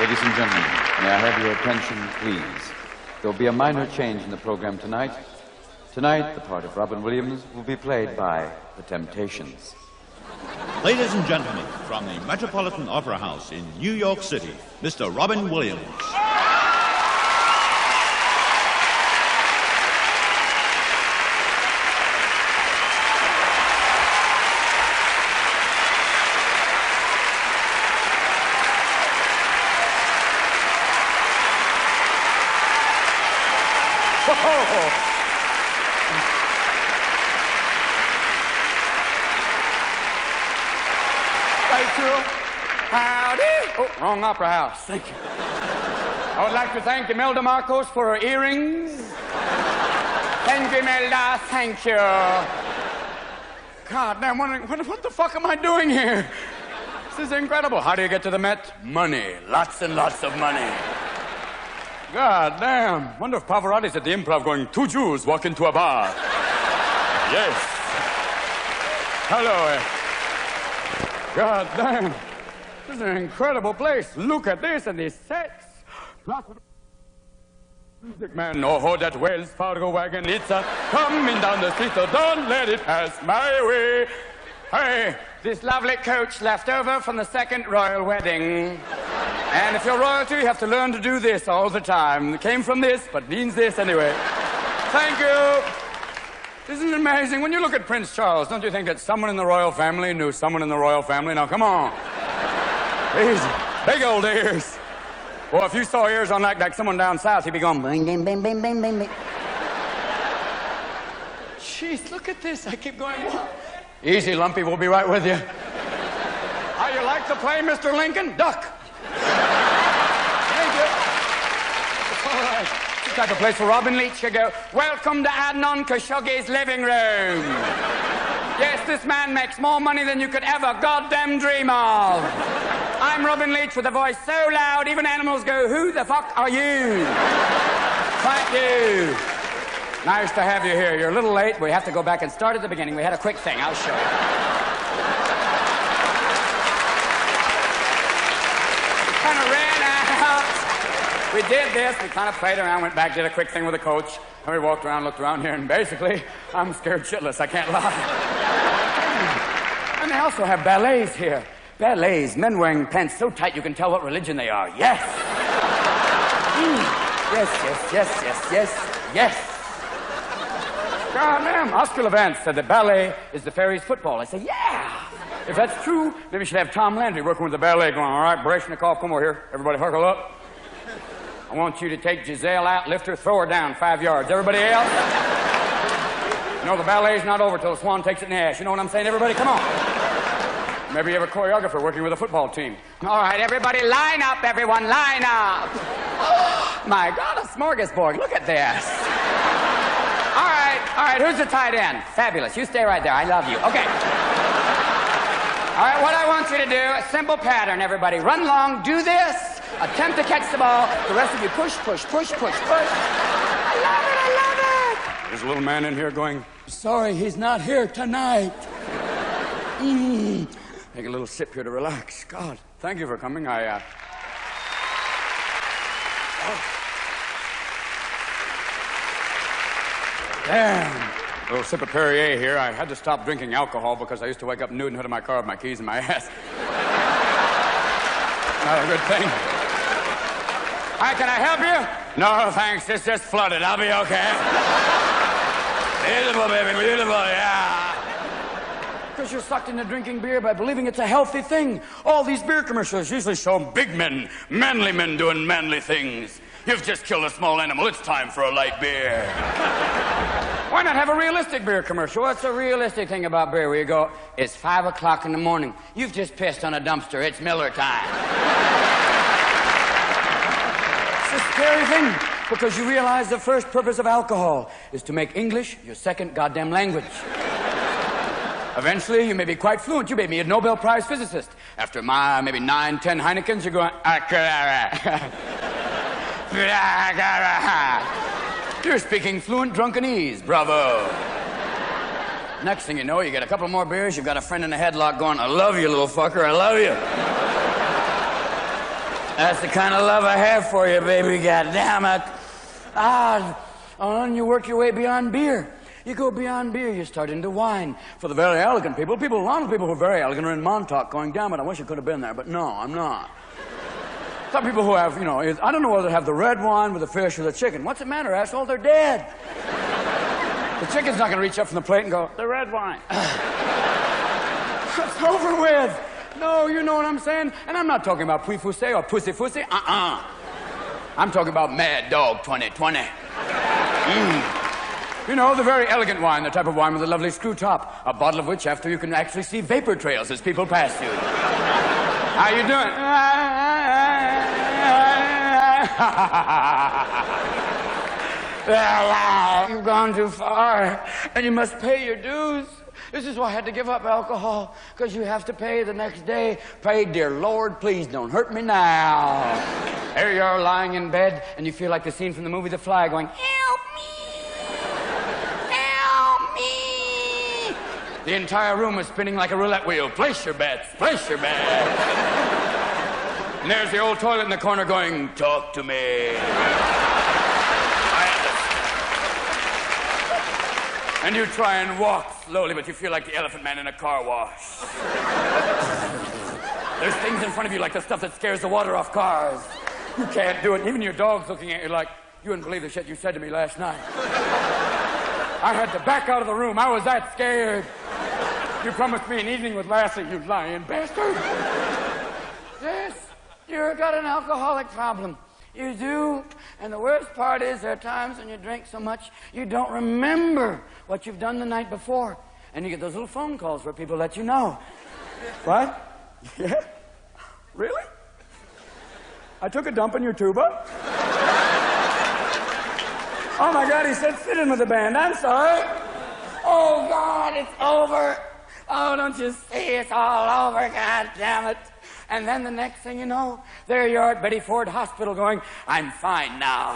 Ladies and gentlemen, may I have your attention, please? There will be a minor change in the program tonight. Tonight, the part of Robin Williams will be played by The Temptations. Ladies and gentlemen, from the Metropolitan Opera House in New York City, Mr. Robin Williams. Howdy. Oh, wrong opera house. Thank you. I would like to thank Imelda Marcos for her earrings. Thank you, Imelda. Thank you. God damn, what the fuck am I doing here? This is incredible. How do you get to the Met? Money. Lots and lots of money. God damn. Wonder if Pavarotti's at the Improv going, 2 Jews walk into a bar. Yes. Hello. God damn. This is an incredible place. Look at this and these sets. Music man, oh, that Wells Fargo wagon, it's a coming down the street, so don't let it pass my way. Hey, this lovely coach left over from the second royal wedding. And if you're royalty, you have to learn to do this all the time. It came from this, but means this anyway. Thank you. Isn't it amazing? When you look at Prince Charles, don't you think that someone in the royal family knew someone in the royal family? Now, come on. Easy. Big old ears. Well, if you saw ears on like someone down south, he'd be going, bing, bing, bing, bing, bing, bing, bing. Jeez, look at this. I keep going, what? Easy, Lumpy. We'll be right with you. How you like to play, Mr. Lincoln? Duck. Thank you. All right. It's the type of place for Robin Leach to go, welcome to Adnan Khashoggi's living room. Yes, this man makes more money than you could ever goddamn dream of. I'm Robin Leach with a voice so loud, even animals go, who the fuck are you? Thank you. Nice to have you here. You're a little late. We have to go back and start at the beginning. We had a quick thing. I'll show you. Kind of ran out. We did this. We kind of played around, went back, did a quick thing with the coach. And we walked around, looked around here, and basically, I'm scared shitless. I can't lie. And they also have ballets here. Ballets, men wearing pants so tight you can tell what religion they are. Yes. Yes. God damn, Oscar Levant said that ballet is the fairies' football. I say, yeah. If that's true, maybe we should have Tom Landry working with the ballet going, all right, Baryshnikov, come over here. Everybody huckle up. I want you to take Giselle out, lift her, throw her down 5 yards. Everybody else? You know, the ballet's not over till the swan takes it in the ass. You know what I'm saying? Everybody, come on. Maybe you have a choreographer working with a football team. All right, everybody, line up, everyone, line up. Oh, my God, a smorgasbord. Look at this. All right, who's the tight end? Fabulous. You stay right there. I love you. Okay. All right, what I want you to do, a simple pattern, everybody. Run long, do this, attempt to catch the ball. The rest of you push. I love it. There's a little man in here going, sorry, he's not here tonight. Take a little sip here to relax. God, thank you for coming. Damn. A little sip of Perrier here. I had to stop drinking alcohol because I used to wake up nude and hood of my car with my keys in my ass. Not a good thing. Hi, can I help you? No, thanks. It's just flooded. I'll be okay. Beautiful, baby. Beautiful, yeah. Because you're sucked into drinking beer by believing it's a healthy thing. All these beer commercials usually show big men, manly men doing manly things. You've just killed a small animal. It's time for a light beer. Why not have a realistic beer commercial? What's a realistic thing about beer where you go, it's 5 o'clock in the morning. You've just pissed on a dumpster. It's Miller time. It's a scary thing because you realize the first purpose of alcohol is to make English your second goddamn language. Eventually, you may be quite fluent. You may be a Nobel Prize physicist. After maybe 9, 10 Heinekens, you're going, you're speaking fluent drunkenese. Bravo. Next thing you know, you get a couple more beers, you've got a friend in a headlock going, I love you, little fucker, I love you. That's the kind of love I have for you, baby. God damn it. And you work your way beyond beer. You go beyond beer, you start into wine. For the very elegant people, a lot of people who are very elegant are in Montauk going, damn it, I wish I could have been there, but no, I'm not. Some people who have, I don't know whether they have the red wine with the fish or the chicken. What's the matter, asshole? They're dead. The chicken's not going to reach up from the plate and go, the red wine. It's over with. No, you know what I'm saying? And I'm not talking about puy-foussé or pussy-foussy. I'm talking about Mad Dog 2020. You know, the very elegant wine, the type of wine with a lovely screw top, a bottle of which after you can actually see vapor trails as people pass you. How you doing? You've gone too far, and you must pay your dues. This is why I had to give up alcohol, because you have to pay the next day. Pray, dear Lord, please don't hurt me now. There you are lying in bed, and you feel like the scene from the movie The Fly going, help me. Help me. The entire room is spinning like a roulette wheel. Place your bets. Place your bets. And there's the old toilet in the corner going, talk to me. And you try and walk slowly, but you feel like the Elephant Man in a car wash. There's things in front of you like the stuff that scares the water off cars. You can't do it. Even your dog's looking at you like, you wouldn't believe the shit you said to me last night. I had to back out of the room. I was that scared. You promised me an evening with Lassie, you lying bastard. Yes, you've got an alcoholic problem. You do. And the worst part is there are times when you drink so much you don't remember what you've done the night before. And you get those little phone calls where people let you know. What? Yeah? Really? I took a dump in your tuba? Oh my God, he said sit in with the band. I'm sorry. Oh God, it's over. Oh, don't you see it's all over? God damn it. And then the next thing you know, there you are at Betty Ford Hospital going, I'm fine now.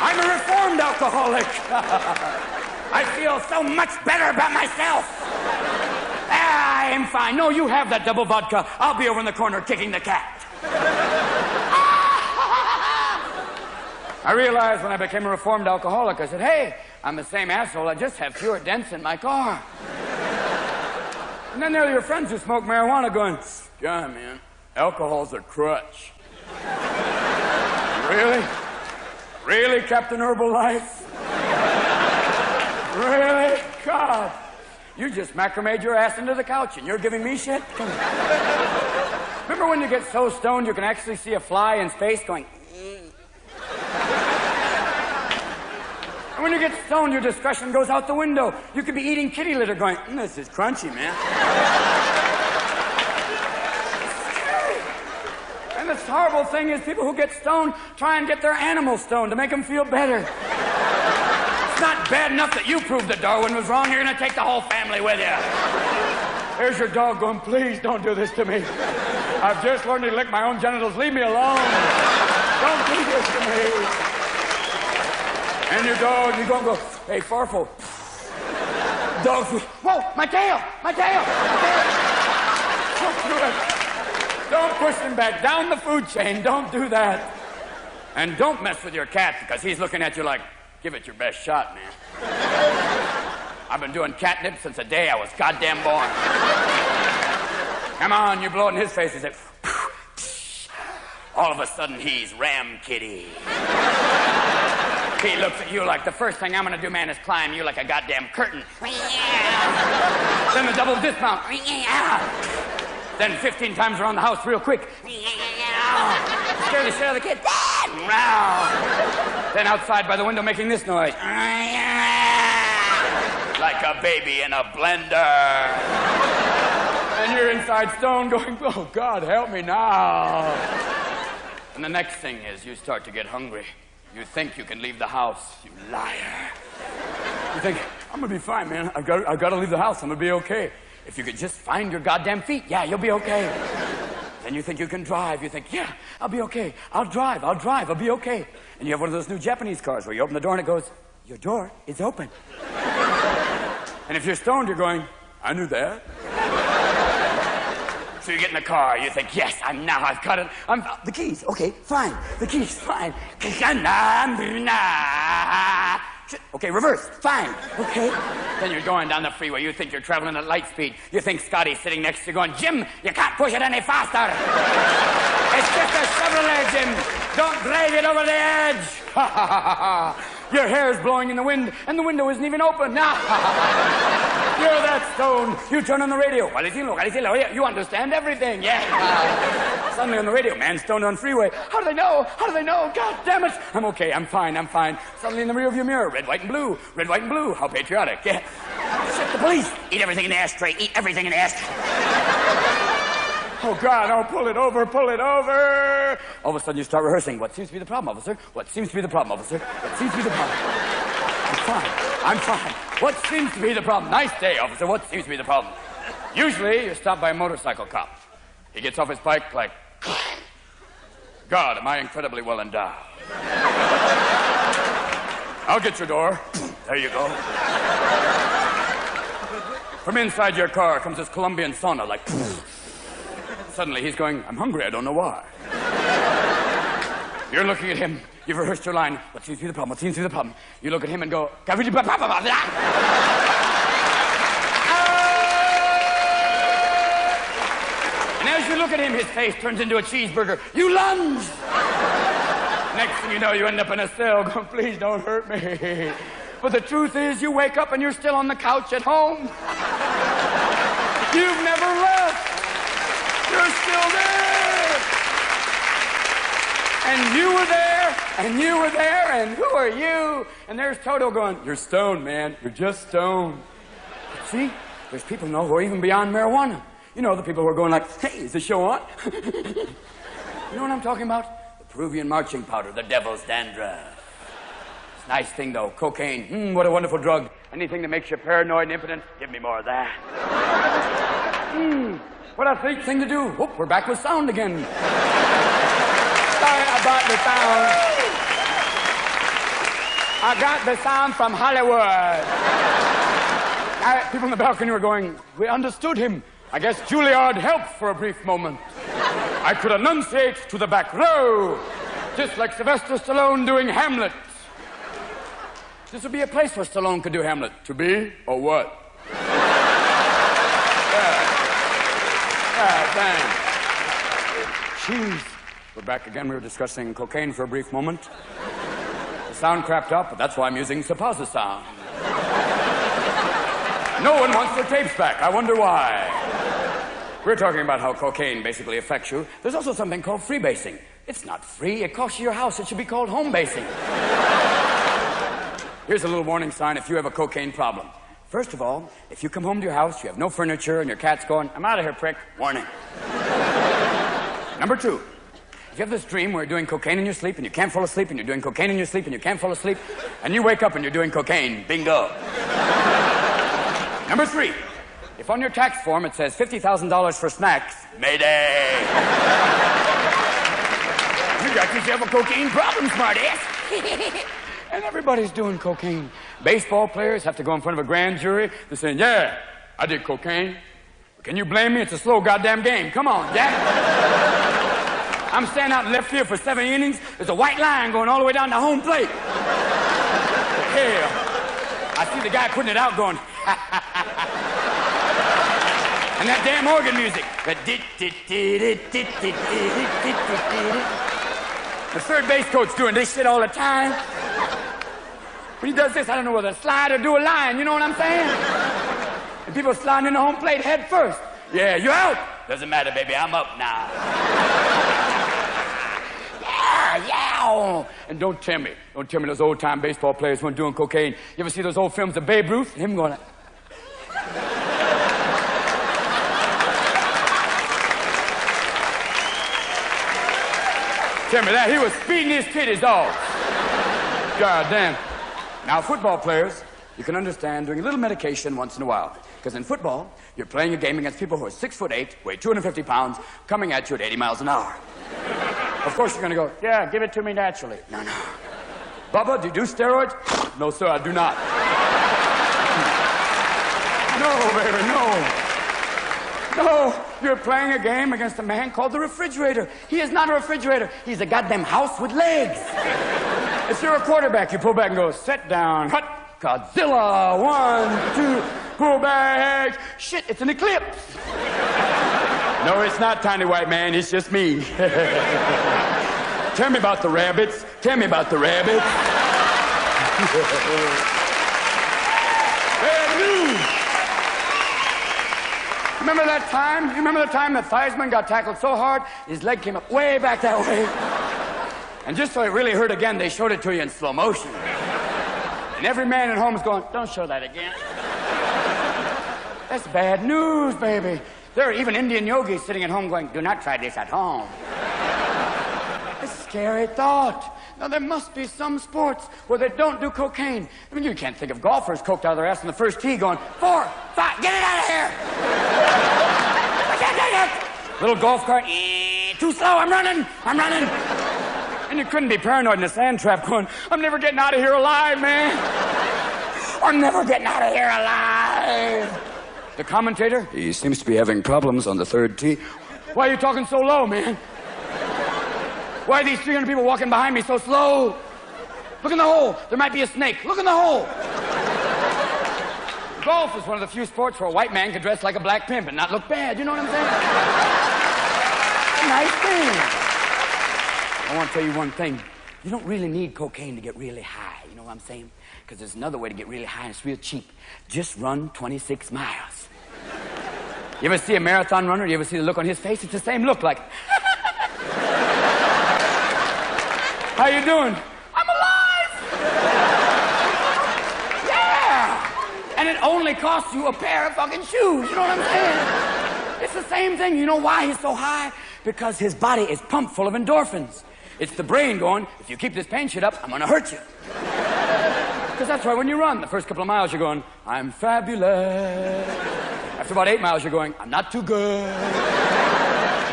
I'm a reformed alcoholic. I feel so much better about myself. I am fine. No, you have that double vodka. I'll be over in the corner kicking the cat. I realized when I became a reformed alcoholic, I said, hey, I'm the same asshole. I just have fewer dents in my car. And then there are your friends who smoke marijuana going, God, man, alcohol's a crutch. Really? Really, Captain Herbalife? Really? God. You just macrameed your ass into the couch and you're giving me shit? Remember when you get so stoned you can actually see a fly in space going, And when you get stoned, your discretion goes out the window. You could be eating kitty litter going, this is crunchy, man. And the horrible thing is people who get stoned try and get their animals stoned to make them feel better. It's not bad enough that you proved that Darwin was wrong. You're going to take the whole family with you. There's your dog going, please don't do this to me. I've just learned to lick my own genitals. Leave me alone. Don't do this to me. And your dog, you go, hey, Farfel. Dog, whoa, my tail, my tail, my tail. Don't do it. Don't push him back down the food chain. Don't do that. And don't mess with your cat because he's looking at you like, give it your best shot, man. I've been doing catnip since the day I was goddamn born. Come on, you blow it in his face. He said, all of a sudden he's Ram Kitty. He looks at you like the first thing I'm going to do, man, is climb you like a goddamn curtain. Then the double dismount. Then 15 times around the house real quick. Scare the shit out of the kid. Then outside by the window making this noise. Like a baby in a blender. And you're inside stone going, oh, God, help me now. And the next thing is you start to get hungry. You think you can leave the house, you liar. You think, I'm gonna be fine, man. I've got to leave the house. I'm gonna be okay. If you could just find your goddamn feet, yeah, you'll be okay. Then you think you can drive. You think, yeah, I'll be okay. I'll drive, I'll be okay. And you have one of those new Japanese cars where you open the door and it goes, your door is open. And if you're stoned, you're going, I knew that. So you get in the car, you think, yes, I've got it. The keys, okay, fine. The keys, fine. Okay, reverse, fine, okay. Then you're going down the freeway, you think you're traveling at light speed. You think Scotty's sitting next to you going, Jim, you can't push it any faster. It's just a Chevrolet, Jim. Don't drag it over the edge. Your hair's blowing in the wind, and the window isn't even open. You're that stoned. You turn on the radio. You understand everything, yeah. Suddenly on the radio, man stoned on freeway. How do they know? How do they know? God damn it. I'm okay, I'm fine. Suddenly in the rearview mirror, red, white, and blue. Red, white, and blue. How patriotic, yeah. Shit, the police. Eat everything in the ashtray. Eat everything in the ashtray. Oh, God, oh, pull it over. All of a sudden, you start rehearsing. What seems to be the problem, officer? What seems to be the problem, officer? What seems to be the problem? I'm fine. What seems to be the problem? Nice day, officer. What seems to be the problem? Usually, you're stopped by a motorcycle cop. He gets off his bike like, God, am I incredibly well endowed. I'll get your door. There you go. From inside your car comes this Colombian sauna, like, suddenly he's going, I'm hungry, I don't know why. You're looking at him, you've rehearsed your line, what seems to be the problem, what seems to be the problem? You look at him and go, and as you look at him, his face turns into a cheeseburger. You lunge! Next thing you know, you end up in a cell going, please don't hurt me. But the truth is, you wake up and you're still on the couch at home. You've never left. You're still there. And you were there, and you were there, and who are you? And there's Toto going, you're stoned, man. You're just stoned. But see, there's people who are even beyond marijuana. You know, the people who are going like, hey, is the show on? You know what I'm talking about? The Peruvian marching powder, the devil's dandruff. It's a nice thing, though. Cocaine. What a wonderful drug. Anything that makes you paranoid and impotent, give me more of that. What a great thing to do. Oh, we're back with sound again. Sorry about the sound. I got the sound from Hollywood. People in the balcony were going, we understood him. I guess Juilliard helped for a brief moment. I could enunciate to the back row, just like Sylvester Stallone doing Hamlet. This would be a place where Stallone could do Hamlet. To be or what? Thanks. Jeez. We're back again. We were discussing cocaine for a brief moment. The sound crapped up, but that's why I'm using Supposa sound. No one wants their tapes back. I wonder why. We're talking about how cocaine basically affects you. There's also something called freebasing. It's not free. It costs you your house. It should be called home basing. Here's a little warning sign if you have a cocaine problem. First of all, if you come home to your house, you have no furniture, and your cat's going, I'm out of here, prick. Warning. Number two, if you have this dream where you're doing cocaine in your sleep, and you can't fall asleep, and you're doing cocaine in your sleep, and you can't fall asleep, and you wake up and you're doing cocaine, bingo. Number three, if on your tax form it says $50,000 for snacks, mayday. You got yourself a cocaine problem, smartass. And everybody's doing cocaine. Baseball players have to go in front of a grand jury. They're saying, yeah, I did cocaine. Can you blame me? It's a slow goddamn game. Come on, Jack. I'm standing out in left field for 7 innings. There's a white line going all the way down to home plate. Hell, I see the guy putting it out going, and that damn organ music. The third base coach doing this shit all the time. When he does this, I don't know whether to slide or do a line, you know what I'm saying? And people sliding in the home plate head first. Yeah, you out? Doesn't matter, baby, I'm up now. Yeah. And don't tell me those old-time baseball players weren't doing cocaine. You ever see those old films of Babe Ruth? Him going, tell me that. He was feeding his titties off. God damn. Now, football players, you can understand doing a little medication once in a while. Because in football, you're playing a game against people who are 6'8", weigh 250 pounds, coming at you at 80 miles an hour. Of course, you're going to go, yeah, give it to me naturally. No. Bubba, do you do steroids? No, sir, I do not. No, baby, You're playing a game against a man called the refrigerator. He is not a refrigerator. He's a goddamn house with legs. If you're a quarterback, you pull back and go, set down, hut, Godzilla, 1, 2, pull back. Shit, it's an eclipse. No, it's not, tiny white man. It's just me. Tell me about the rabbits. Tell me about the rabbits. Bad news. Remember that time? You remember the time that Theismann got tackled so hard, his leg came up way back that way? And just so it really hurt again, they showed it to you in slow motion. And every man at home is going, don't show that again. That's bad news, baby. There are even Indian yogis sitting at home going, do not try this at home. It's a scary thought. Now, there must be some sports where they don't do cocaine. I mean, you can't think of golfers coked out of their ass on the first tee going, 4, 5, get it out of here! I can't take it! Little golf cart, too slow, I'm running! And you couldn't be paranoid in a sand trap going, I'm never getting out of here alive, man! I'm never getting out of here alive! The commentator, he seems to be having problems on the third tee. Why are you talking so low, man? Why are these 300 people walking behind me so slow? Look in the hole. There might be a snake. Look in the hole. Golf is one of the few sports where a white man can dress like a black pimp and not look bad. You know what I'm saying? A nice thing. I want to tell you one thing. You don't really need cocaine to get really high. You know what I'm saying? Because there's another way to get really high, and it's real cheap. Just run 26 miles. You ever see a marathon runner? You ever see the look on his face? It's the same look, like... How you doing? I'm alive! Yeah! And it only costs you a pair of fucking shoes, you know what I'm saying? It's the same thing. You know why he's so high? Because his body is pumped full of endorphins. It's the brain going, if you keep this pain shit up, I'm gonna hurt you. Because that's why when you run, the first couple of miles you're going, I'm fabulous. After about 8 miles you're going, I'm not too good.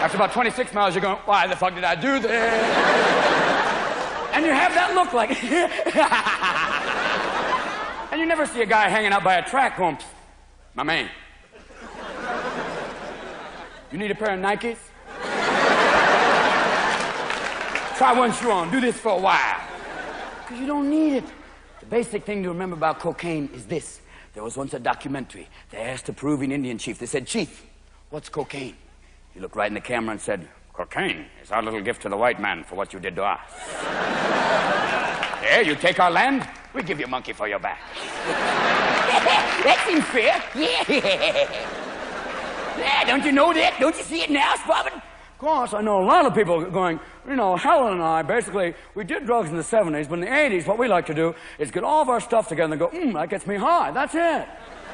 After about 26 miles you're going, why the fuck did I do this? And you have that look like... And you never see a guy hanging out by a track going, my man, you need a pair of Nikes? Try one shoe on. Do this for a while. Because you don't need it. The basic thing to remember about cocaine is this. There was once a documentary. They asked a Peruvian Indian chief. They said, Chief, what's cocaine? He looked right in the camera and said, cocaine is our little gift to the white man for what you did to us. Yeah, you take our land, we give you a monkey for your back. That seems fair. Yeah, don't you know that? Don't you see it now, Sprobbin? Of course, I know a lot of people going, you know, Helen and I, basically, we did drugs in the 70s, but in the 80s, what we like to do is get all of our stuff together and go, that gets me high, that's it.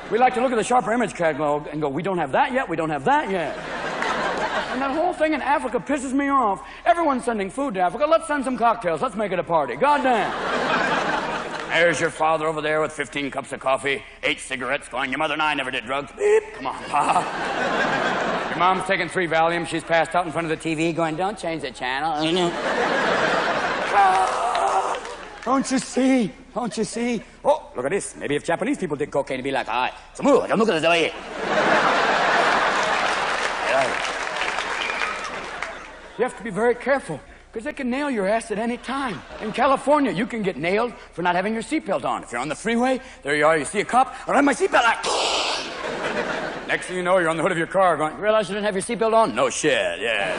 We like to look at the Sharper Image catalog and go, we don't have that yet, we don't have that yet. And that whole thing in Africa pisses me off. Everyone's sending food to Africa. Let's send some cocktails. Let's make it a party. Goddamn. There's your father over there with 15 cups of coffee, 8 cigarettes, going, your mother and I never did drugs. Beep. Come on, Pa. Your mom's taking 3 Valiums. She's passed out in front of the TV going, don't change the channel. Don't you see? Don't you see? Oh, look at this. Maybe if Japanese people did cocaine, it'd be like, all right, look at this way. You have to be very careful, because they can nail your ass at any time. In California, you can get nailed for not having your seatbelt on. If you're on the freeway, there you are, you see a cop, I don't have my seatbelt on. Next thing you know, you're on the hood of your car going, you realize you didn't have your seatbelt on? No shit, yeah.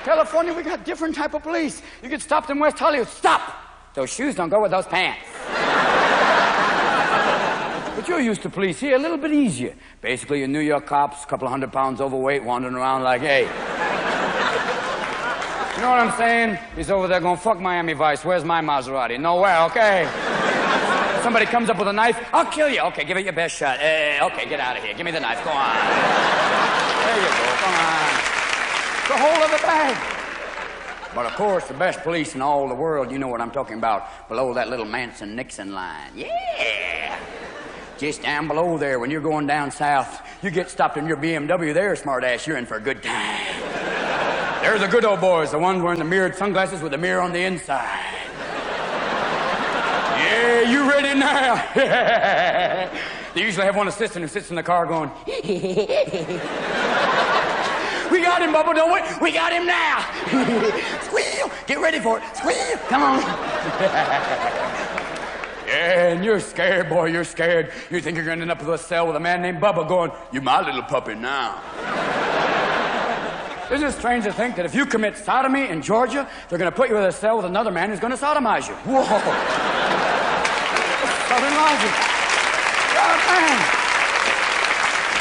California, we got different type of police. You get stopped in West Hollywood, stop! Those shoes don't go with those pants. But you're used to police here, a little bit easier. Basically, your New York cops, a couple of 100 pounds overweight, wandering around like, hey. You know what I'm saying? He's over there going, fuck Miami Vice, where's my Maserati? Nowhere, okay. Somebody comes up with a knife, I'll kill you. Okay, give it your best shot. Okay, get out of here. Give me the knife, go on. There you go, come on. It's the whole other bag. But of course, the best police in all the world, you know what I'm talking about, below that little Manson-Nixon line. Yeah! Just down below there, when you're going down south, you get stopped in your BMW there, smart ass, you're in for a good time. They're the good old boys, the ones wearing the mirrored sunglasses with the mirror on the inside. Yeah, you ready now? They usually have one assistant who sits in the car going, we got him, Bubba, don't we? We got him now. Squeal. Get ready for it. Squeal. Come on. Yeah, and you're scared, boy. You're scared. You think you're going to end up with a cell with a man named Bubba going, you my little puppy now. Isn't it strange to think that if you commit sodomy in Georgia, they're going to put you in a cell with another man who's going to sodomize you? Whoa. Southern logic. Oh, man.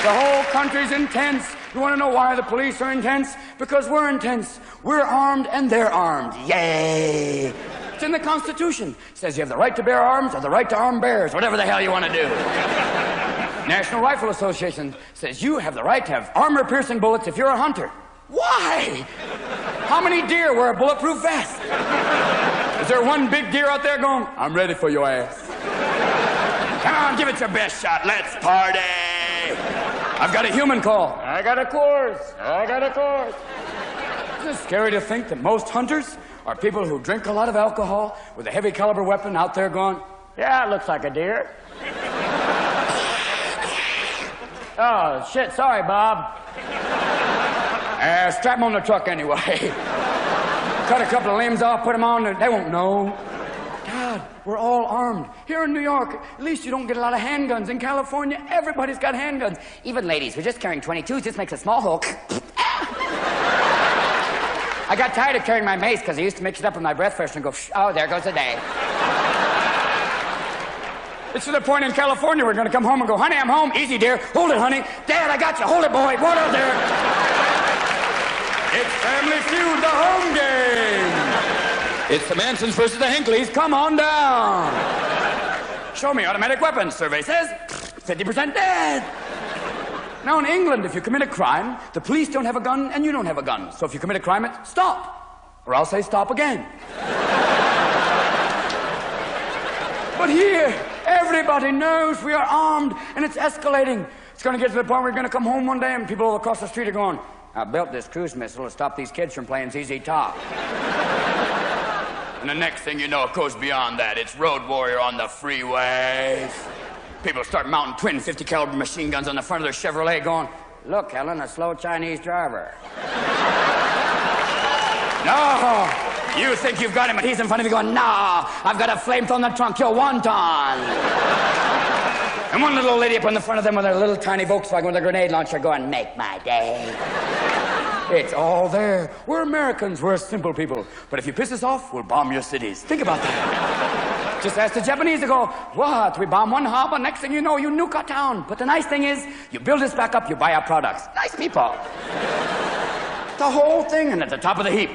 The whole country's intense. You want to know why the police are intense? Because we're intense. We're armed and they're armed. Yay! It's in the Constitution. It says you have the right to bear arms or the right to arm bears, whatever the hell you want to do. National Rifle Association says you have the right to have armor-piercing bullets if you're a hunter. Why? How many deer wear a bulletproof vest? Is there one big deer out there going, I'm ready for your ass? Come on, give it your best shot. Let's party. I've got a human call. I got a course. Isn't it scary to think that most hunters are people who drink a lot of alcohol with a heavy caliber weapon out there going, yeah, it looks like a deer. Oh, shit, sorry, Bob. Strap them on the truck anyway. Cut a couple of limbs off, put them on, they won't know. God, we're all armed. Here in New York, at least you don't get a lot of handguns. In California, everybody's got handguns. Even ladies, we're just carrying 22s. This makes a small hole. I got tired of carrying my mace because I used to mix it up with my breath freshener and go, oh, there goes the day. It's to the point in California we're going to come home and go, honey, I'm home. Easy, dear. Hold it, honey. Dad, I got you. Hold it, boy. What out there? It's Family Feud, the home game. It's the Mansons versus the Hinckleys. Come on down. Show me automatic weapons. Survey says 50% dead. Now in England, if you commit a crime, the police don't have a gun and you don't have a gun. So if you commit a crime, it's stop. Or I'll say stop again. But here, everybody knows we are armed and it's escalating. It's going to get to the point where we're going to come home one day and people all across the street are going, I built this cruise missile to stop these kids from playing ZZ Top. And the next thing you know, it goes beyond that. It's Road Warrior on the freeways. People start mounting twin 50 caliber machine guns on the front of their Chevrolet going, look, Helen, a slow Chinese driver. No, you think you've got him, but he's in front of you going, nah, I've got a flamethrower in the trunk, you're wonton. And one little lady up on the front of them with a little tiny Volkswagen with a grenade launcher going, make my day. It's all there. We're Americans. We're simple people. But if you piss us off, we'll bomb your cities. Think about that. Just ask the Japanese to go, what? We bomb one harbor, next thing you know, you nuke our town. But the nice thing is, you build us back up, you buy our products. Nice people. The whole thing, and at the top of the heap,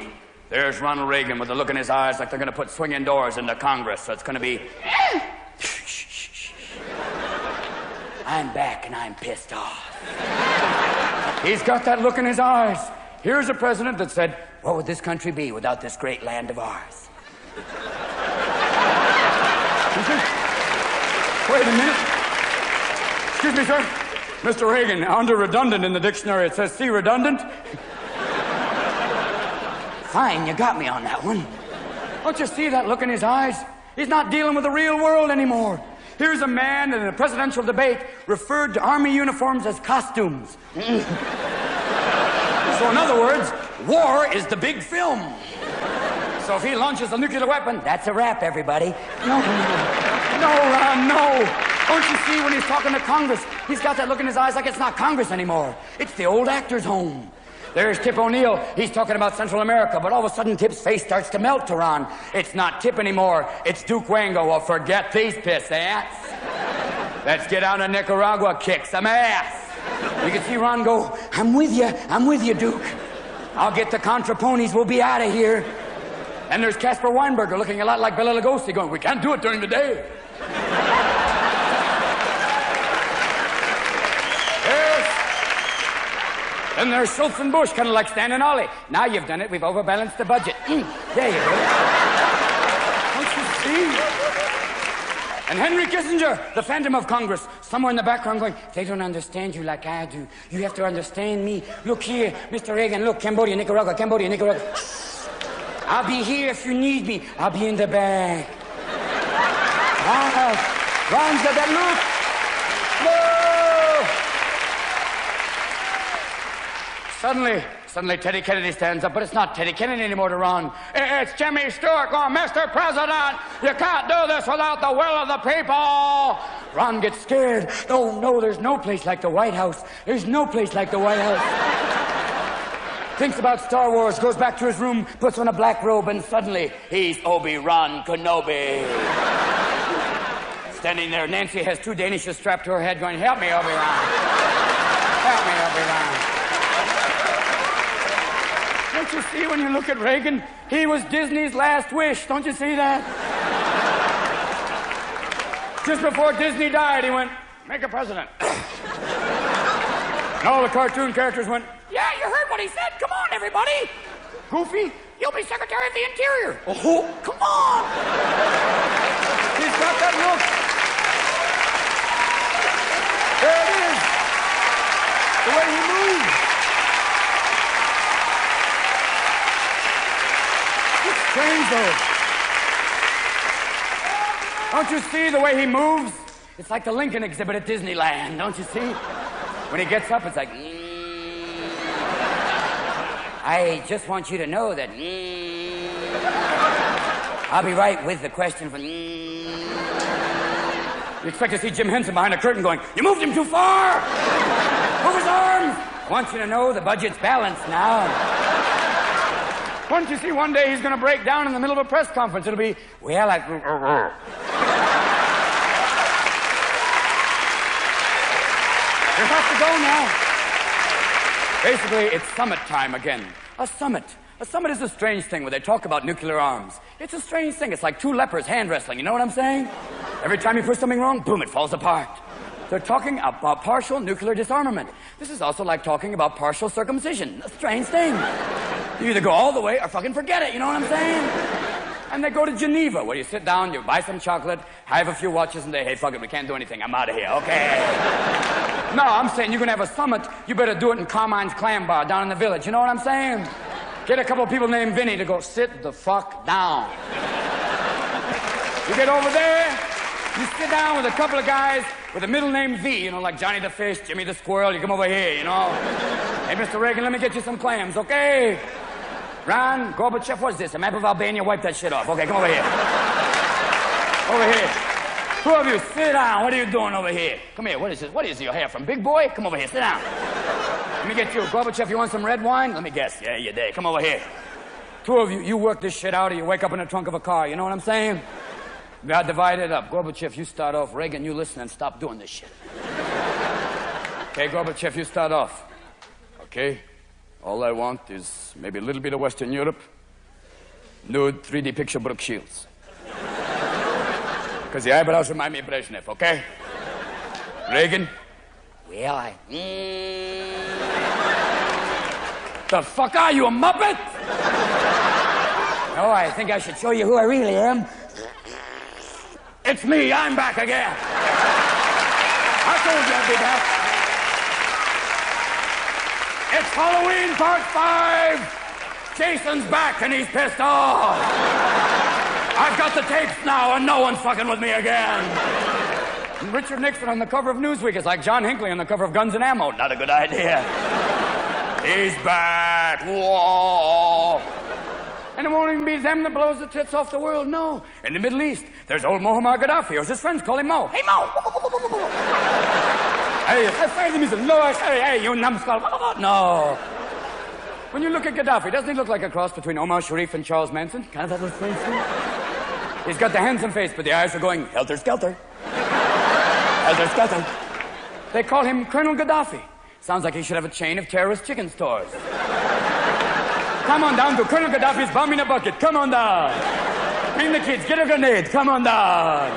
there's Ronald Reagan with a look in his eyes like they're going to put swinging doors into Congress. So it's going to be, I'm back and I'm pissed off. He's got that look in his eyes. Here's a president that said, what would this country be without this great land of ours? Wait a minute. Excuse me, sir. Mr. Reagan, under redundant in the dictionary, it says, see redundant? Fine, you got me on that one. Don't you see that look in his eyes? He's not dealing with the real world anymore. Here's a man in a presidential debate referred to army uniforms as costumes. So in other words, war is the big film. So if he launches a nuclear weapon, that's a wrap, everybody. No, Ron, no. Don't you see when he's talking to Congress, he's got that look in his eyes like it's not Congress anymore. It's the old actor's home. There's Tip O'Neill. He's talking about Central America, but all of a sudden Tip's face starts to melt to Ron. It's not Tip anymore. It's Duke Wango. Well, forget these piss-ats. Let's get out of Nicaragua, kick some ass. You can see Ron go, I'm with you, Duke. I'll get the Contra ponies, we'll be out of here. And there's Casper Weinberger looking a lot like Bela Lugosi going, we can't do it during the day. Yes. Then there's Schultz and Bush, kind of like Stan and Ollie. Now you've done it, we've overbalanced the budget. There you go. Don't you see? And Henry Kissinger, the Phantom of Congress, somewhere in the background going, they don't understand you like I do. You have to understand me. Look here, Mr. Reagan, look, Cambodia, Nicaragua. I'll be here if you need me. I'll be in the back. Ron's got that look. Suddenly Teddy Kennedy stands up, but it's not Teddy Kennedy anymore to Ron. It's Jimmy Stewart going, Mr. President, you can't do this without the will of the people. Ron gets scared. Oh, no, there's no place like the White House. There's no place like the White House. Thinks about Star Wars, goes back to his room, puts on a black robe, and suddenly he's Obi-Wan Kenobi. Standing there, Nancy has 2 Danishes strapped to her head going, help me, Obi-Wan. Help me, Obi-Wan. Don't you see when you look at Reagan? He was Disney's last wish. Don't you see that? Just before Disney died, he went, make a president. And all the cartoon characters went, yeah, you heard what he said. Come on, everybody. Goofy, you'll be Secretary of the Interior. Oh, come on. He's got that look. There it is. The way he moves. It's strange, though. Don't you see the way he moves? It's like the Lincoln exhibit at Disneyland, don't you see? When he gets up, it's like, I just want you to know that I'll be right with the question for You expect to see Jim Henson behind a curtain going, you moved him too far! Move his arms! I want you to know the budget's balanced now. Won't you see one day he's going to break down in the middle of a press conference? It'll be, well, I... You have to go now. Basically, it's summit time again. A summit. A summit is a strange thing where they talk about nuclear arms. It's a strange thing. It's like 2 lepers hand wrestling. You know what I'm saying? Every time you push something wrong, boom, it falls apart. They're talking about partial nuclear disarmament. This is also like talking about partial circumcision. A strange thing. You either go all the way or fucking forget it. You know what I'm saying? And they go to Geneva, where you sit down, you buy some chocolate, have a few watches, and say, hey, fuck it, we can't do anything. I'm out of here. Okay. No, I'm saying you're going to have a summit. You better do it in Carmine's Clam Bar down in the village. You know what I'm saying? Get a couple of people named Vinny to go sit the fuck down. You get over there, you sit down with a couple of guys with a middle name V, you know, like Johnny the Fish, Jimmy the Squirrel. You come over here, you know. Hey, Mr. Reagan, let me get you some clams, okay? Ron, Gorbachev, what's this? A map of Albania? Wipe that shit off. Okay, come over here. Over here. 2 of you, sit down. What are you doing over here? Come here. What is this? What is your hair from Big Boy? Come over here. Sit down. Let me get you. Gorbachev, you want some red wine? Let me guess. Yeah, you did. Come over here. 2 of you, you work this shit out or you wake up in the trunk of a car. You know what I'm saying? We got divided up. Gorbachev, you start off. Reagan, you listen and stop doing this shit. Okay, Gorbachev, you start off. Okay? All I want is maybe a little bit of Western Europe. Nude 3D picture Brooke Shields. Because the eyebrows remind me of Brezhnev, okay? Reagan? Well, The fuck are you, a Muppet? No, I think I should show you who I really am. It's me, I'm back again. I told you I'd be back. It's Halloween Part 5. Jason's back and he's pissed off. I've got the tapes now and no one's fucking with me again. And Richard Nixon on the cover of Newsweek is like John Hinckley on the cover of Guns and Ammo. Not a good idea. He's back. Whoa. And it won't even be them that blows the tits off the world, no. In the Middle East, there's old Muammar Gaddafi, or his friends call him Mo. Hey, Mo! Hey, hey, you numbskull. No. When you look at Gaddafi, doesn't he look like a cross between Omar Sharif and Charles Manson? Kind of that little face thing? He's got the handsome face, but the eyes are going helter-skelter. Helter-skelter. They call him Colonel Gaddafi. Sounds like he should have a chain of terrorist chicken stores. Come on down to Colonel Gaddafi's bomb in a bucket. Come on down. Bring the kids. Get a grenade. Come on down.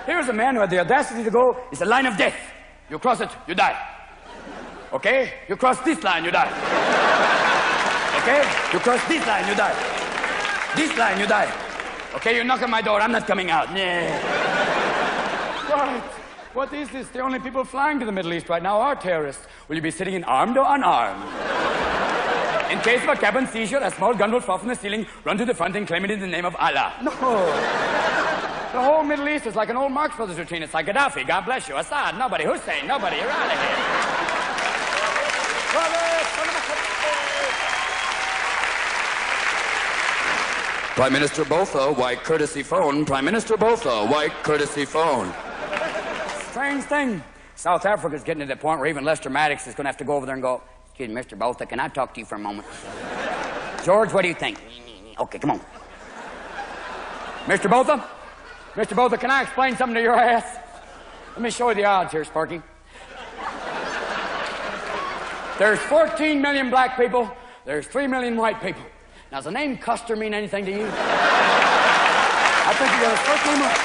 Here's a man who had the audacity to go, it's a line of death. You cross it, you die. Okay? You cross this line, you die. Okay? You cross this line, you die. This line, you die. Okay, you knock on my door, I'm not coming out. What? What is this? The only people flying to the Middle East right now are terrorists. Will you be sitting in armed or unarmed? In case of a cabin seizure, a small gun will fall from the ceiling, run to the front and claim it in the name of Allah. No. The whole Middle East is like an old Marx Brothers routine. It's like Gaddafi, God bless you, Assad, nobody, Hussein, nobody, you're out of here. Prime Minister Botha, why courtesy phone? Prime Minister Botha, why courtesy phone? Strange thing. South Africa's getting to the point where even Lester Maddox is going to have to go over there and go, excuse me, Mr. Botha, can I talk to you for a moment? George, what do you think? Okay, come on. Mr. Botha? Mr. Botha, can I explain something to your ass? Let me show you the odds here, Sparky. There's 14 million black people. There's 3 million white people. Now, does the name Custer mean anything to you? I think you gotta circle them up.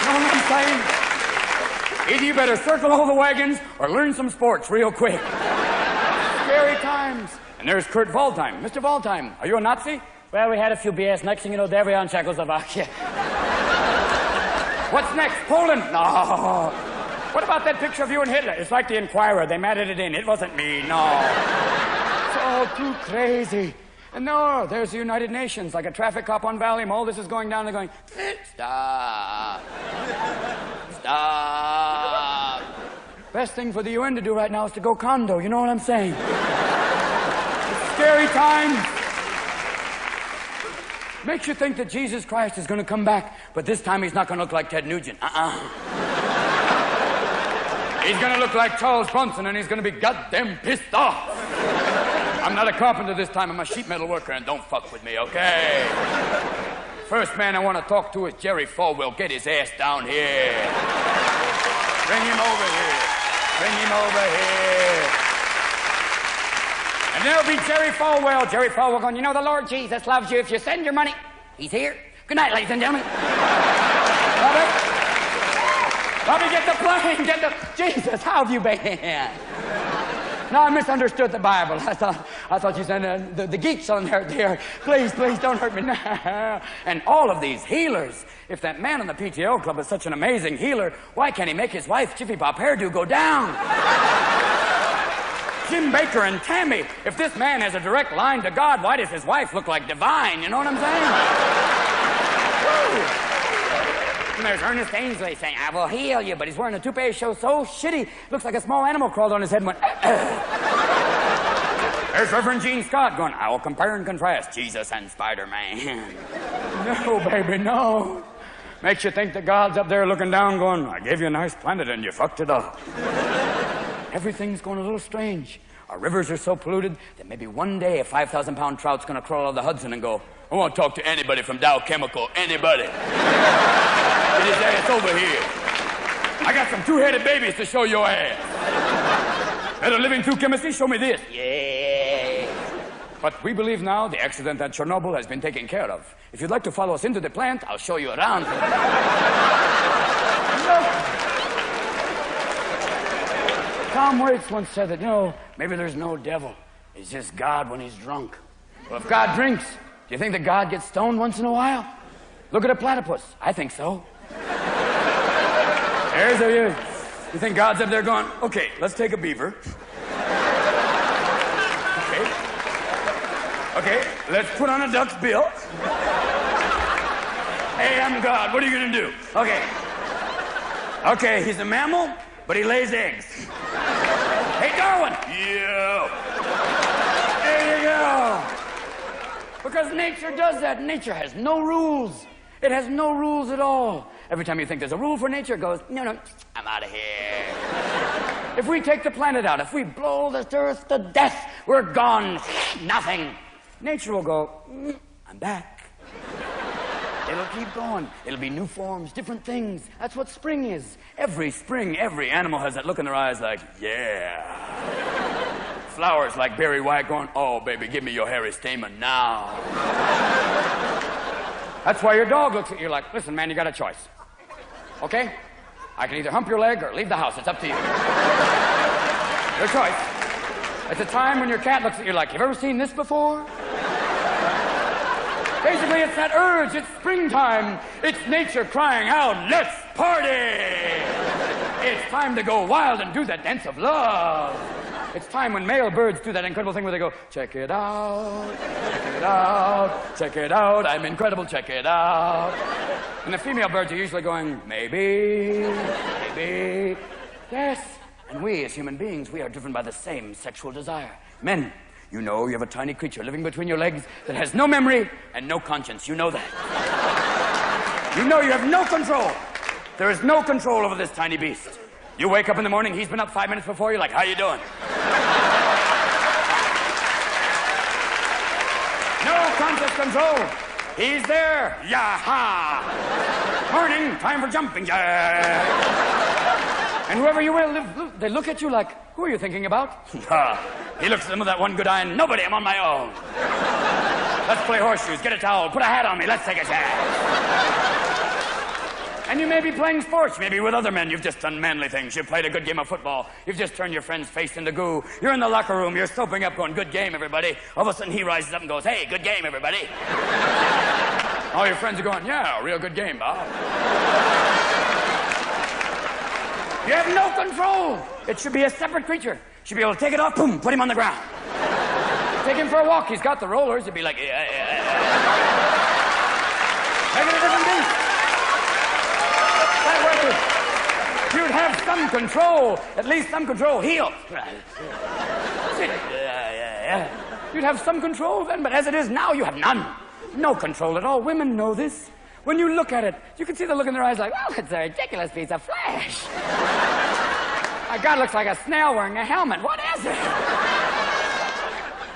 You know what I'm saying? Either you better circle all the wagons or learn some sports real quick. Scary times. And there's Kurt Waldheim. Mr. Waldheim, are you a Nazi? Well, we had a few BS. Next thing you know, there we are in Czechoslovakia. What's next? Poland? No. What about that picture of you and Hitler? It's like the Inquirer. They matted it in. It wasn't me. No. It's all too crazy. And no, there's the United Nations, like a traffic cop on Valium. All this is going down. They're going, stop. Stop. Best thing for the UN to do right now is to go condo. You know what I'm saying? It's scary times. Makes you think that Jesus Christ is going to come back, but this time he's not going to look like Ted Nugent. He's going to look like Charles Bronson, and he's going to be goddamn pissed off. I'm not a carpenter this time. I'm a sheet metal worker, and don't fuck with me, okay? First man I want to talk to is Jerry Falwell. Get his ass down here. Bring him over here. Bring him over here. And there'll be Jerry Falwell. Jerry Falwell going, you know, the Lord Jesus loves you if you send your money. He's here. Good night, ladies and gentlemen. Bobby, get the plane. Get the... Jesus, how have you been? No, I misunderstood the Bible. I thought you said the geeks on there. Please don't hurt me. And all of these healers. If that man in the PTO club is such an amazing healer, why can't he make his wife Jiffy Pop hairdo go down? Jim Baker and Tammy. If this man has a direct line to God, why does his wife look like divine? You know what I'm saying? Woo. And there's Ernest Ainsley saying, I will heal you, but he's wearing a toupee show so shitty, looks like a small animal crawled on his head and went, There's Reverend Gene Scott going, I will compare and contrast Jesus and Spider-Man. No, baby, no. Makes you think that God's up there looking down going, I gave you a nice planet and you fucked it up. Everything's going a little strange. Our rivers are so polluted that maybe one day a 5,000-pound trout's going to crawl out of the Hudson and go, I want to talk to anybody from Dow Chemical, anybody. Get his ass over here. I got some two-headed babies to show your ass. Better living through chemistry, show me this. Yeah. But we believe now the accident at Chernobyl has been taken care of. If you'd like to follow us into the plant, I'll show you around. Tom Waits once said that, you know, maybe there's no devil. It's just God when he's drunk. Well, if God drinks, do you think that God gets stoned once in a while? Look at a platypus. I think so. There's a... You think God's up there going, okay, let's take a beaver. Okay, let's put on a duck's bill. Hey, I'm God. What are you going to do? Okay, he's a mammal, but he lays eggs. Hey, Darwin. Yeah. There you go. Because nature does that. Nature has no rules. It has no rules at all. Every time you think there's a rule for nature, it goes, no, I'm out of here. If we take the planet out, if we blow this earth to death, we're gone. Nothing. Nature will go, I'm back. It'll keep going. It'll be new forms, different things. That's what spring is. Every spring, every animal has that look in their eyes like, yeah. Flowers like Barry White going, oh, baby, give me your hairy stamen now. That's why your dog looks at you like, listen, man, you got a choice. Okay? I can either hump your leg or leave the house. It's up to you. Your choice. It's a time when your cat looks at you like, have you ever seen this before? Basically, it's that urge. It's springtime. It's nature crying out, let's party! It's time to go wild and do that dance of love. It's time when male birds do that incredible thing where they go, check it out, check it out, check it out, I'm incredible, check it out. And the female birds are usually going, maybe. Yes. And we, as human beings, we are driven by the same sexual desire. Men, You know you have a tiny creature living between your legs that has no memory and no conscience. You know that. You know you have no control. There is no control over this tiny beast. You wake up in the morning, he's been up 5 minutes before, you're like, how you doing? No conscious control. He's there. Yaha. Morning, time for jumping. Yeah. And whoever you will, they look at you like, who are you thinking about? He looks at them with that one good eye, and nobody, I'm on my own. Let's play horseshoes, get a towel, put a hat on me, let's take a chance. And you may be playing sports, maybe with other men. You've just done manly things. You've played a good game of football. You've just turned your friend's face into goo. You're in the locker room. You're soaping up going, good game, everybody. All of a sudden, he rises up and goes, hey, good game, everybody. All your friends are going, yeah, real good game, Bob. You have no control. It should be a separate creature. You should be able to take it off, boom, put him on the ground. Take him for a walk. He's got the rollers. You'd be like, yeah. Make it a different beast. You'd have some control, at least some control. Heel. You'd have some control then, but as it is now, you have none. No control at all. Women know this. When you look at it, you can see the look in their eyes like, oh, it's a ridiculous piece of flesh. My God, it looks like a snail wearing a helmet. What is it?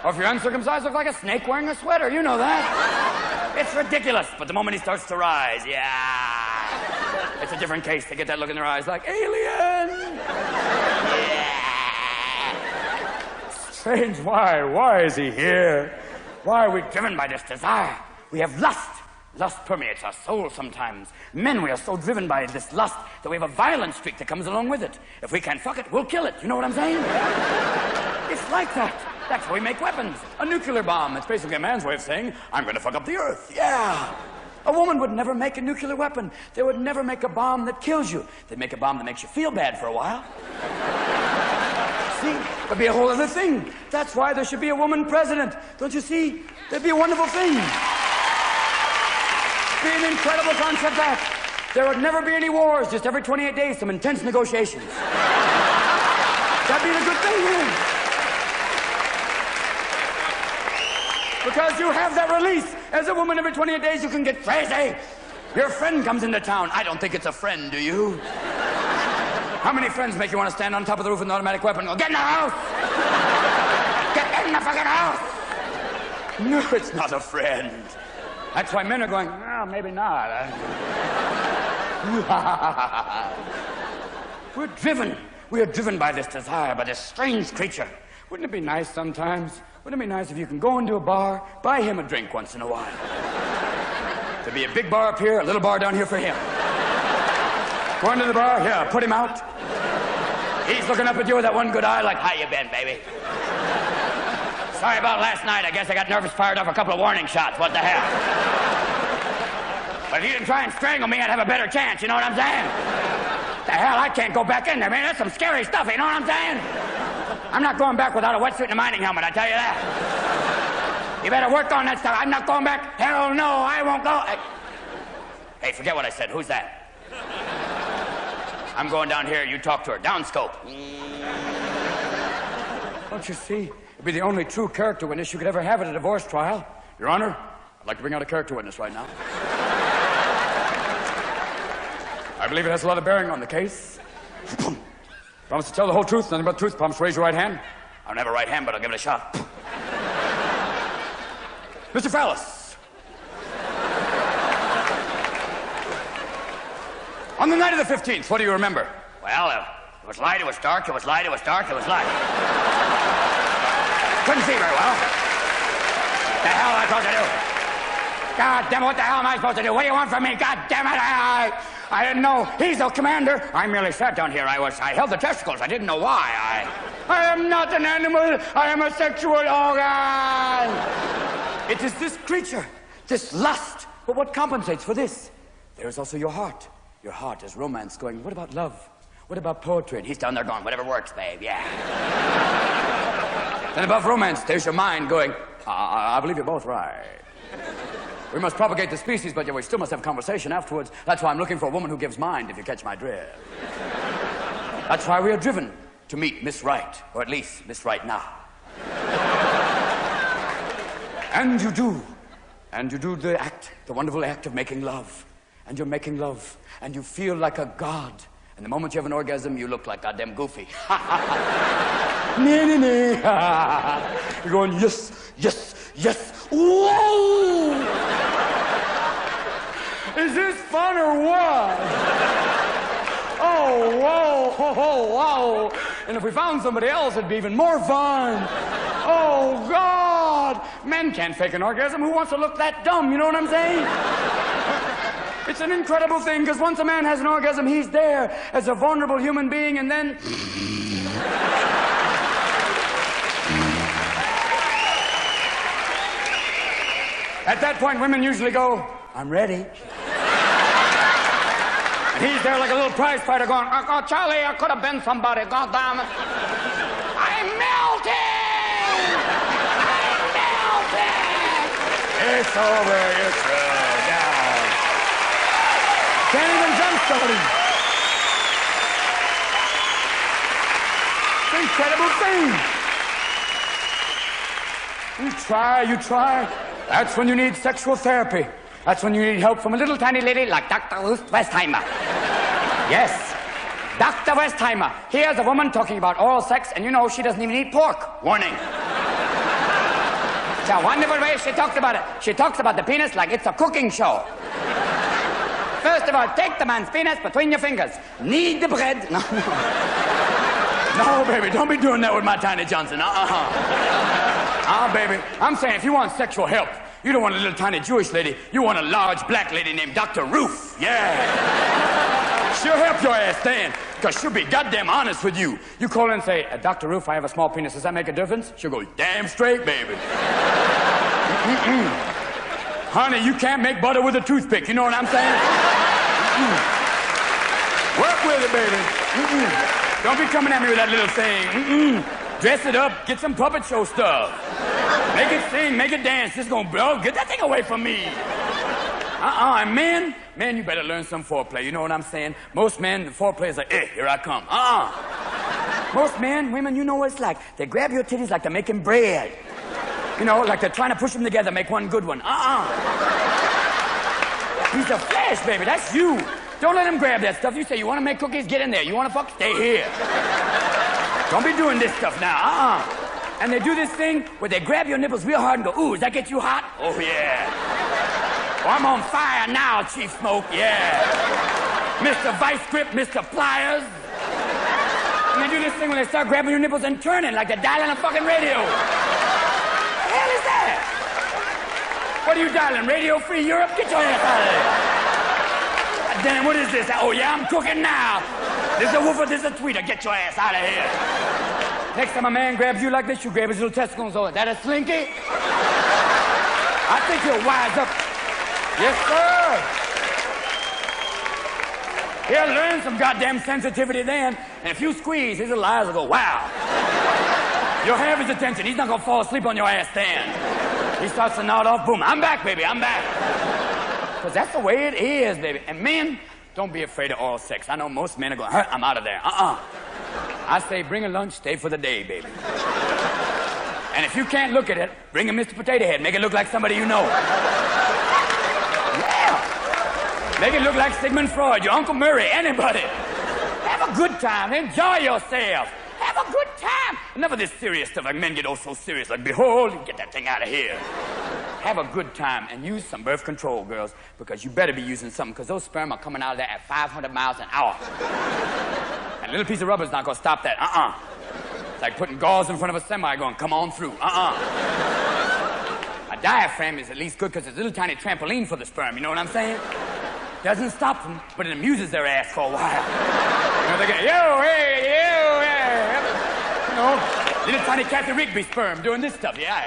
Or if you're uncircumcised, look like a snake wearing a sweater. You know that. It's ridiculous. But the moment he starts to rise, yeah. It's a different case. They get that look in their eyes like, alien! Yeah! Strange, why? Why is he here? Why are we driven by this desire? We have lust. Lust permeates our soul sometimes. Men, we are so driven by this lust that we have a violent streak that comes along with it. If we can't fuck it, we'll kill it. You know what I'm saying? It's like that. That's how we make weapons. A nuclear bomb. It's basically a man's way of saying, I'm going to fuck up the earth. Yeah! A woman would never make a nuclear weapon. They would never make a bomb that kills you. They'd make a bomb that makes you feel bad for a while. See? There'd be a whole other thing. That's why there should be a woman president. Don't you see? That'd be a wonderful thing. It'd be an incredible concept that. There would never be any wars, just every 28 days, some intense negotiations. That'd be the good thing here. Because you have that release. As a woman, every 28 days, you can get crazy. Your friend comes into town. I don't think it's a friend, do you? How many friends make you want to stand on top of the roof with an automatic weapon and go, get in the house! Get in the fucking house! No, it's not a friend. That's why men are going, oh, maybe not. We're driven. We are driven by this desire, by this strange creature. Wouldn't it be nice sometimes? Wouldn't it be nice if you can go into a bar, buy him a drink once in a while? There'd be a big bar up here, a little bar down here for him. Go into the bar, yeah, put him out. He's looking up at you with that one good eye like, how you been, baby? Sorry about last night. I guess I got nervous, fired off a couple of warning shots. What the hell? But if you didn't try and strangle me, I'd have a better chance, you know what I'm saying? The hell, I can't go back in there, man. That's some scary stuff, you know what I'm saying? I'm not going back without a wetsuit and a mining helmet, I tell you that. You better work on that stuff. I'm not going back. Hell no, I won't go. Hey, forget what I said. Who's that? I'm going down here. You talk to her. Downscope. Don't you see? It'd be the only true character witness you could ever have at a divorce trial. Your Honor, I'd like to bring out a character witness right now. I believe it has a lot of bearing on the case. Promise to tell the whole truth, nothing but the truth. Promise to raise your right hand. I don't have a right hand, but I'll give it a shot. Mr. Fallis. On the night of the 15th, what do you remember? Well, it was light, it was dark, it was light, it was dark, it was light. Couldn't see very well. The hell am I supposed to do? God damn it, what the hell am I supposed to do? What do you want from me? God damn it, I didn't know. He's the commander. I merely sat down here. I held the testicles. I didn't know why. I am not an animal. I am a sexual organ. It is this creature, this lust. But what compensates for this? There is also your heart. Your heart is romance going, what about love? What about poetry? And he's down there going, whatever works, babe, yeah. Then above romance, there's your mind going, I believe you're both right. We must propagate the species, but yet we still must have a conversation afterwards. That's why I'm looking for a woman who gives mind, if you catch my drift. That's why we are driven to meet Miss Right, or at least Miss Right now. And you do. And you do the act, the wonderful act of making love. And you're making love. And you feel like a god. And the moment you have an orgasm, you look like goddamn Goofy. You're going, yes, yes, yes. Whoa! Is this fun or what? Oh, whoa, oh, wow. And if we found somebody else, it'd be even more fun. Oh, God. Men can't fake an orgasm. Who wants to look that dumb? You know what I'm saying? It's an incredible thing, because once a man has an orgasm, he's there as a vulnerable human being, and then... At that point, women usually go, I'm ready. And he's there like a little prize fighter going, oh, Charlie, I could have been somebody, goddamn it. I'm melting! I'm melting! It's over, you're through, down. Can't even jump somebody. It's an incredible thing. You try. That's when you need sexual therapy. That's when you need help from a little tiny lady like Dr. Ruth Westheimer. Yes, Dr. Westheimer. Here's a woman talking about oral sex, and you know she doesn't even eat pork. Warning. It's a wonderful way she talks about it. She talks about the penis like it's a cooking show. First of all, take the man's penis between your fingers. Knead the bread. No. No, baby, don't be doing that with my Tiny Johnson. Baby, I'm saying if you want sexual help, you don't want a little tiny Jewish lady. You want a large black lady named Dr. Ruth. Yeah. She'll help your ass then, because she'll be goddamn honest with you. You call in and say, Dr. Ruth, I have a small penis. Does that make a difference? She'll go, damn straight, baby. Honey, you can't make butter with a toothpick. You know what I'm saying? Work with it, baby. Don't be coming at me with that little thing. Dress it up. Get some puppet show stuff. Make it sing. Make it dance. Just gonna blow. Get that thing away from me. And men, you better learn some foreplay. You know what I'm saying? Most men, the foreplay is like, here I come. Most men, women, you know what it's like. They grab your titties like they're making bread. You know, like they're trying to push them together, make one good one. Piece of flesh, baby. That's you. Don't let them grab that stuff. You say, you want to make cookies? Get in there. You want to fuck? Stay here. Don't be doing this stuff now. And they do this thing where they grab your nipples real hard and go, ooh, does that get you hot? Oh, yeah. Oh, I'm on fire now, Chief Smoke. Yeah. Mr. Vice Grip, Mr. Pliers. And they do this thing when they start grabbing your nipples and turning like they're dialing a fucking radio. What the hell is that? What are you dialing? Radio Free Europe? Get your ass out of there. Damn, what is this? Oh, yeah, I'm cooking now. This is a woofer, this is a tweeter. Get your ass out of here. Next time a man grabs you like this, you grab his little testicles. Oh, is that a slinky? I think he'll wise up. Yes, sir. He'll learn some goddamn sensitivity then. And if you squeeze, his little eyes will go, wow. You'll have his attention. He's not going to fall asleep on your ass then. He starts to nod off. Boom. I'm back, baby. I'm back. Because that's the way it is, baby. And men, don't be afraid of oral sex. I know most men are going, I'm out of there. I say, bring a lunch, stay for the day, baby. And if you can't look at it, bring a Mr. Potato Head. Make it look like somebody you know. Yeah. Make it look like Sigmund Freud, your Uncle Murray, anybody. Have a good time. Enjoy yourself. Have a good time. Enough of this serious stuff. Like men get all so serious. Like, behold, get that thing out of here. Have a good time and use some birth control, girls, because you better be using something, because those sperm are coming out of there at 500 miles an hour. And a little piece of rubber is not going to stop that. It's like putting gauze in front of a semi going, come on through. A diaphragm is at least good because it's a little tiny trampoline for the sperm, you know what I'm saying? Doesn't stop them, but it amuses their ass for a while. You know, they go, yo, hey. You know, little tiny Kathy Rigby sperm doing this stuff. Yeah.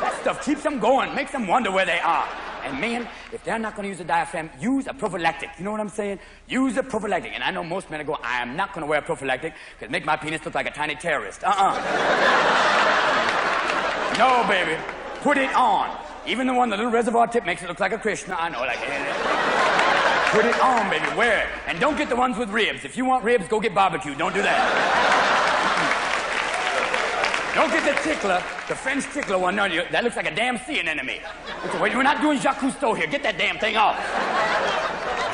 That stuff keeps them going, makes them wonder where they are. And men, if they're not going to use a diaphragm, use a prophylactic. You know what I'm saying? Use a prophylactic. And I know most men are going, I am not going to wear a prophylactic because it make my penis look like a tiny terrorist. No, baby. Put it on. Even the one, the little reservoir tip, makes it look like a Krishna. I know, like, put it on, baby. Wear it. And don't get the ones with ribs. If you want ribs, go get barbecue. Don't do that. Don't get the tickler, the French tickler one. No, that looks like a damn sea anemone. We're not doing Jacques Cousteau here. Get that damn thing off.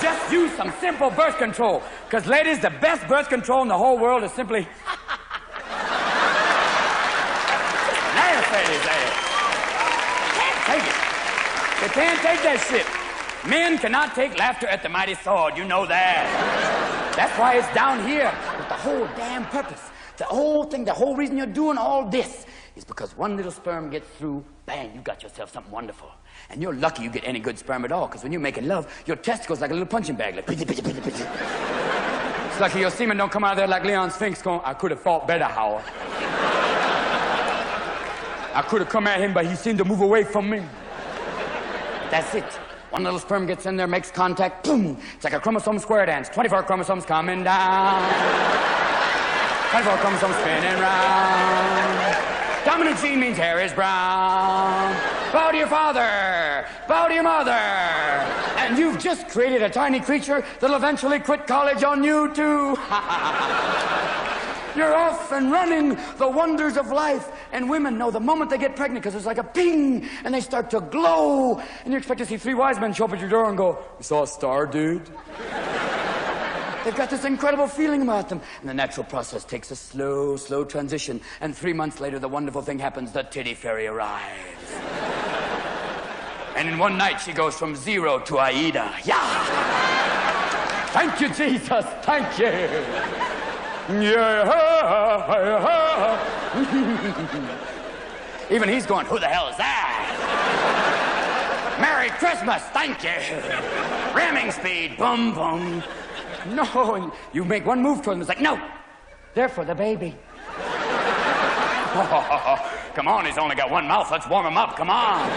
Just use some simple birth control. Because, ladies, the best birth control in the whole world is simply... Can't take it. They can't take that shit. Men cannot take laughter at the mighty sword. You know that. That's why it's down here. But the whole damn purpose, the whole thing, the whole reason you're doing all this is because one little sperm gets through, bang, you got yourself something wonderful. And you're lucky you get any good sperm at all, because when you're making love, your testicles like a little punching bag, like pitchy, pitchy, pitchy, pitchy. It's lucky your semen don't come out of there like Leon Sphinx going, I could have fought better, Howard. I could have come at him, but he seemed to move away from me. That's it. One little sperm gets in there, makes contact, boom. It's like a chromosome square dance. 24 chromosomes coming down. 24 chromosomes spinning round. Dominant gene means hair is brown. Bow to your father. Bow to your mother. And you've just created a tiny creature that'll eventually quit college on you, too. You're off and running the wonders of life. And women know the moment they get pregnant, because it's like a ping, and they start to glow. And you expect to see 3 wise men show up at your door and go, you saw a star, dude? They've got this incredible feeling about them. And the natural process takes a slow, slow transition. And 3 months later, the wonderful thing happens. The titty fairy arrives. And in one night, she goes from 0 to Aida. Yeah! Thank you, Jesus. Thank you. Yeah. Even he's going, who the hell is that? Merry Christmas, thank you. Ramming speed, boom, boom. No, and you make one move toward him, it's like, no, they're for the baby. Oh, come on, he's only got one mouth, let's warm him up, come on.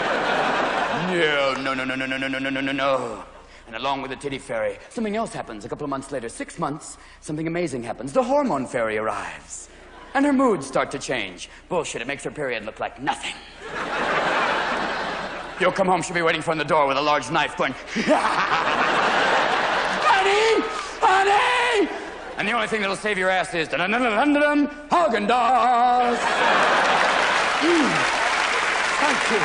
No. And along with the titty fairy, something else happens. A couple of months later, 6 months, something amazing happens. The hormone fairy arrives. And her moods start to change. Bullshit, it makes her period look like nothing. You'll come home, she'll be waiting for in the door with a large knife going, honey, honey! And the only thing that'll save your ass is Haagen-Dazs. Thank you.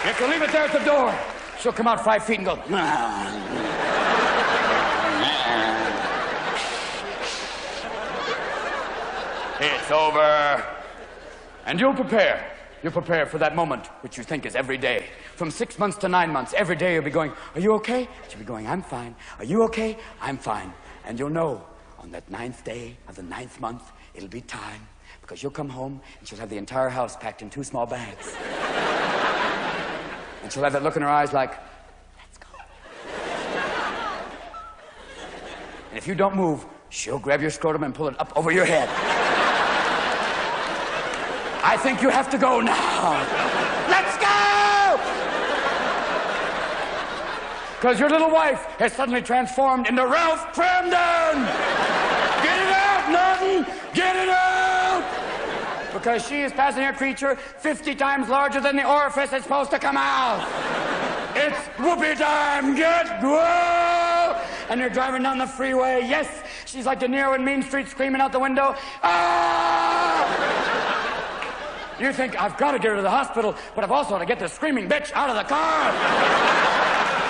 You have to leave it there at the door. She'll come out 5 feet and go, it's over. And you'll prepare. You'll prepare for that moment, which you think is every day. From 6 months to 9 months, every day you'll be going, are you okay? She'll be going, I'm fine. Are you okay? I'm fine. And you'll know on that 9th day of the 9th month, it'll be time. Because you'll come home and she'll have the entire house packed in 2 small bags. And she'll have that look in her eyes like, let's go. And if you don't move, she'll grab your scrotum and pull it up over your head. I think you have to go now. Let's go! Because your little wife has suddenly transformed into Ralph Cramden. Get it out, Norton! Get it out! Because she is passing a creature 50 times larger than the orifice it's supposed to come out. It's whoopee time, whoa! And you're driving down the freeway. Yes, she's like De Niro in Mean Street screaming out the window. Ah! You think, I've got to get her to the hospital, but I've also got to get this screaming bitch out of the car.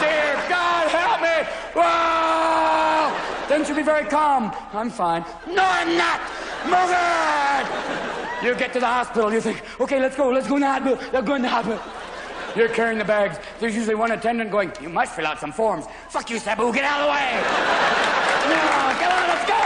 Dear God, help me! Whoa! Then she'll be very calm. I'm fine. No, I'm not! Move it! You get to the hospital, you think, okay, let's go in the hospital. Let's go in the hospital. You're carrying the bags. There's usually one attendant going, you must fill out some forms. Fuck you, Sabu, get out of the way! No, come on, let's go!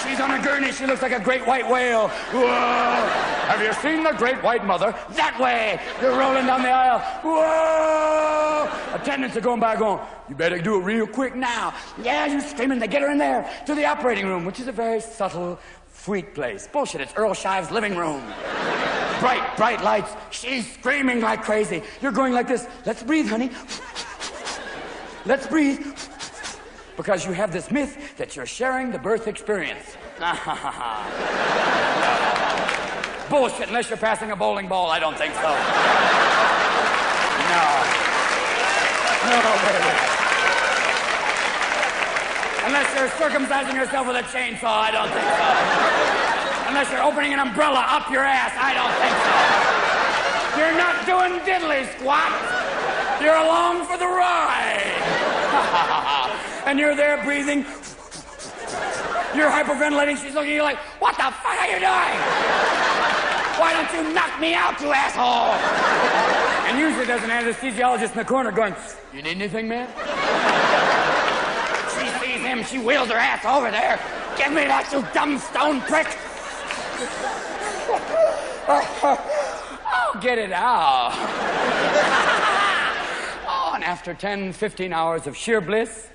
She's on a gurney. She looks like a great white whale. Whoa! Have you seen the great white mother? That way! You're rolling down the aisle. Whoa! Attendants are going by going, you better do it real quick now. Yeah, you're screaming. They get her in there to the operating room, which is a very subtle, sweet place. Bullshit, it's Earl Shive's living room. Bright, bright lights. She's screaming like crazy. You're going like this. Let's breathe, honey. Let's breathe. Because you have this myth that you're sharing the birth experience. Bullshit, unless you're passing a bowling ball, I don't think so. No, baby. Unless you're circumcising yourself with a chainsaw, I don't think so. Unless you're opening an umbrella up your ass, I don't think so. You're not doing diddly squat. You're along for the ride. And you're there breathing. You're hyperventilating. She's looking at you like, what the fuck are you doing? Why don't you knock me out, you asshole? And usually there's an anesthesiologist in the corner going, you need anything, man? She sees him. She wheels her ass over there. Give me that, you dumb stone prick. Oh, get it out. Oh, and after 10, 15 hours of sheer bliss,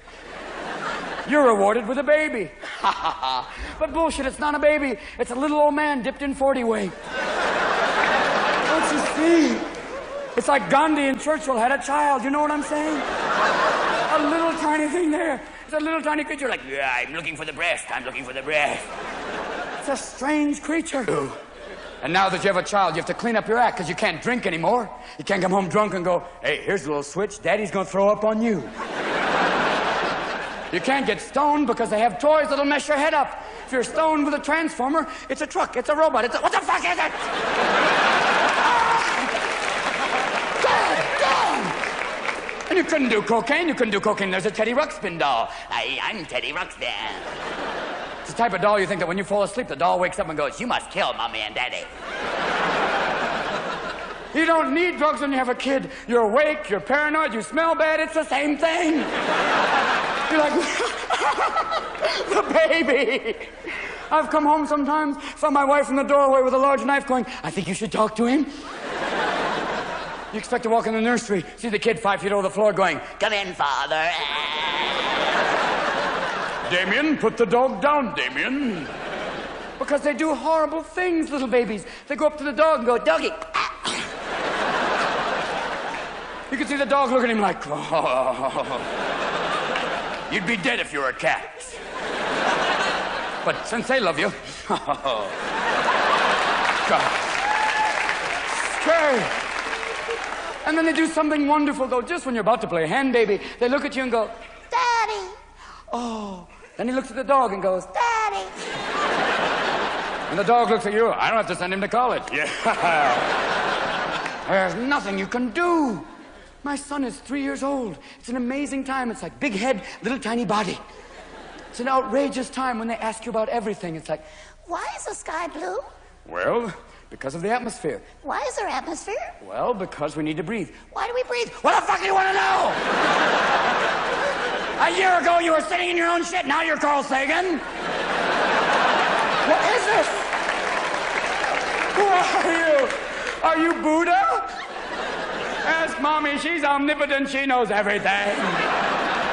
you're rewarded with a baby. But bullshit, it's not a baby. It's a little old man dipped in 40 weight. Don't you see? It's like Gandhi and Churchill had a child. You know what I'm saying? A little tiny thing there. It's a little tiny creature like, yeah, I'm looking for the breast. I'm looking for the breast. It's a strange creature. And now that you have a child, you have to clean up your act because you can't drink anymore. You can't come home drunk and go, hey, here's a little switch. Daddy's going to throw up on you. You can't get stoned because they have toys that'll mess your head up. If you're stoned with a transformer, it's a truck, it's a robot, what the fuck is it? And you couldn't do cocaine. There's a Teddy Ruxpin doll. I'm Teddy Ruxpin. It's the type of doll you think that when you fall asleep, the doll wakes up and goes, you must kill Mommy and Daddy. You don't need drugs when you have a kid. You're awake, you're paranoid, you smell bad, it's the same thing. You're like, the baby. I've come home sometimes, found my wife in the doorway with a large knife going, I think you should talk to him. You expect to walk in the nursery, see the kid 5 feet over the floor going, come in, Father. Damien, put the dog down, Damien. Because they do horrible things, little babies. They go up to the dog and go, doggy. You can see the dog look at him like, oh. You'd be dead if you were a cat. But since they love you, God. Scary. And then they do something wonderful, though, just when you're about to play hand baby. They look at you and go, Daddy. Oh. Then he looks at the dog and goes, Daddy. And the dog looks at you. I don't have to send him to college. Yeah. There's nothing you can do. My son is 3 years old. It's an amazing time. It's like big head, little tiny body. It's an outrageous time when they ask you about everything. It's like, why is the sky blue? Well, because of the atmosphere. Why is there atmosphere? Well, because we need to breathe. Why do we breathe? What the fuck do you want to know? A year ago, you were sitting in your own shit. Now you're Carl Sagan. What is this? Who are you? Are you Buddha? Ask Mommy. She's omnipotent. She knows everything.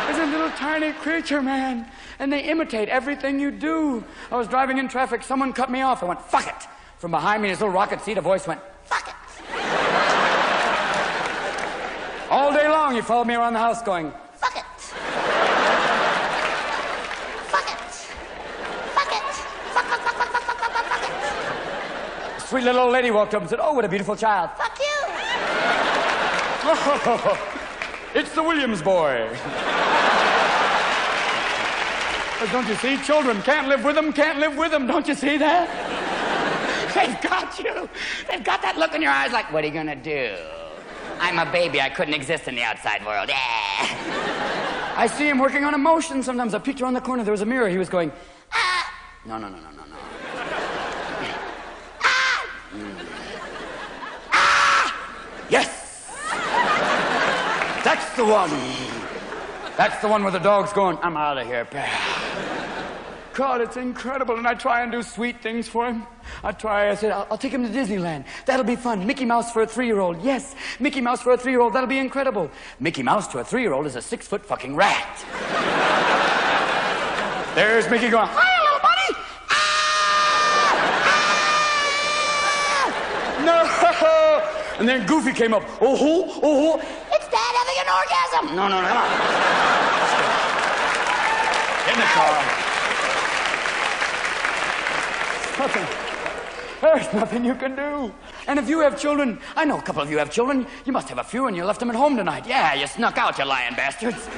It's a little tiny creature, man. And they imitate everything you do. I was driving in traffic. Someone cut me off. I went, fuck it. From behind me in his little rocket seat, a voice went, fuck it. All day long, he followed me around the house going, fuck it. Fuck it. Fuck it. Fuck it. A sweet little old lady walked up and said, oh, what a beautiful child. Fuck you. It's the Williams boy. But don't you see? Children can't live with them, Don't you see that? They've got you. They've got that look in your eyes like, what are you gonna do? I'm a baby. I couldn't exist in the outside world. I see him working on emotion sometimes. I peeked around the corner. There was a mirror. He was going, ah. No. Ah. Ah. Yes. That's the one. That's the one where the dog's going, I'm out of here, pal. God, it's incredible. And I try and do sweet things for him. I said, I'll take him to Disneyland. That'll be fun. Mickey Mouse for a 3-year-old. Yes, Mickey Mouse for a 3-year-old. That'll be incredible. Mickey Mouse to a 3-year-old is a 6-foot fucking rat. There's Mickey going, hi, little buddy. Ah! No. And then Goofy came up. Oh. It's Dad having an orgasm. No, come on. In the car. There's nothing you can do. And if you have children, I know a couple of you have children, you must have a few and you left them at home tonight. Yeah, you snuck out, you lying bastards.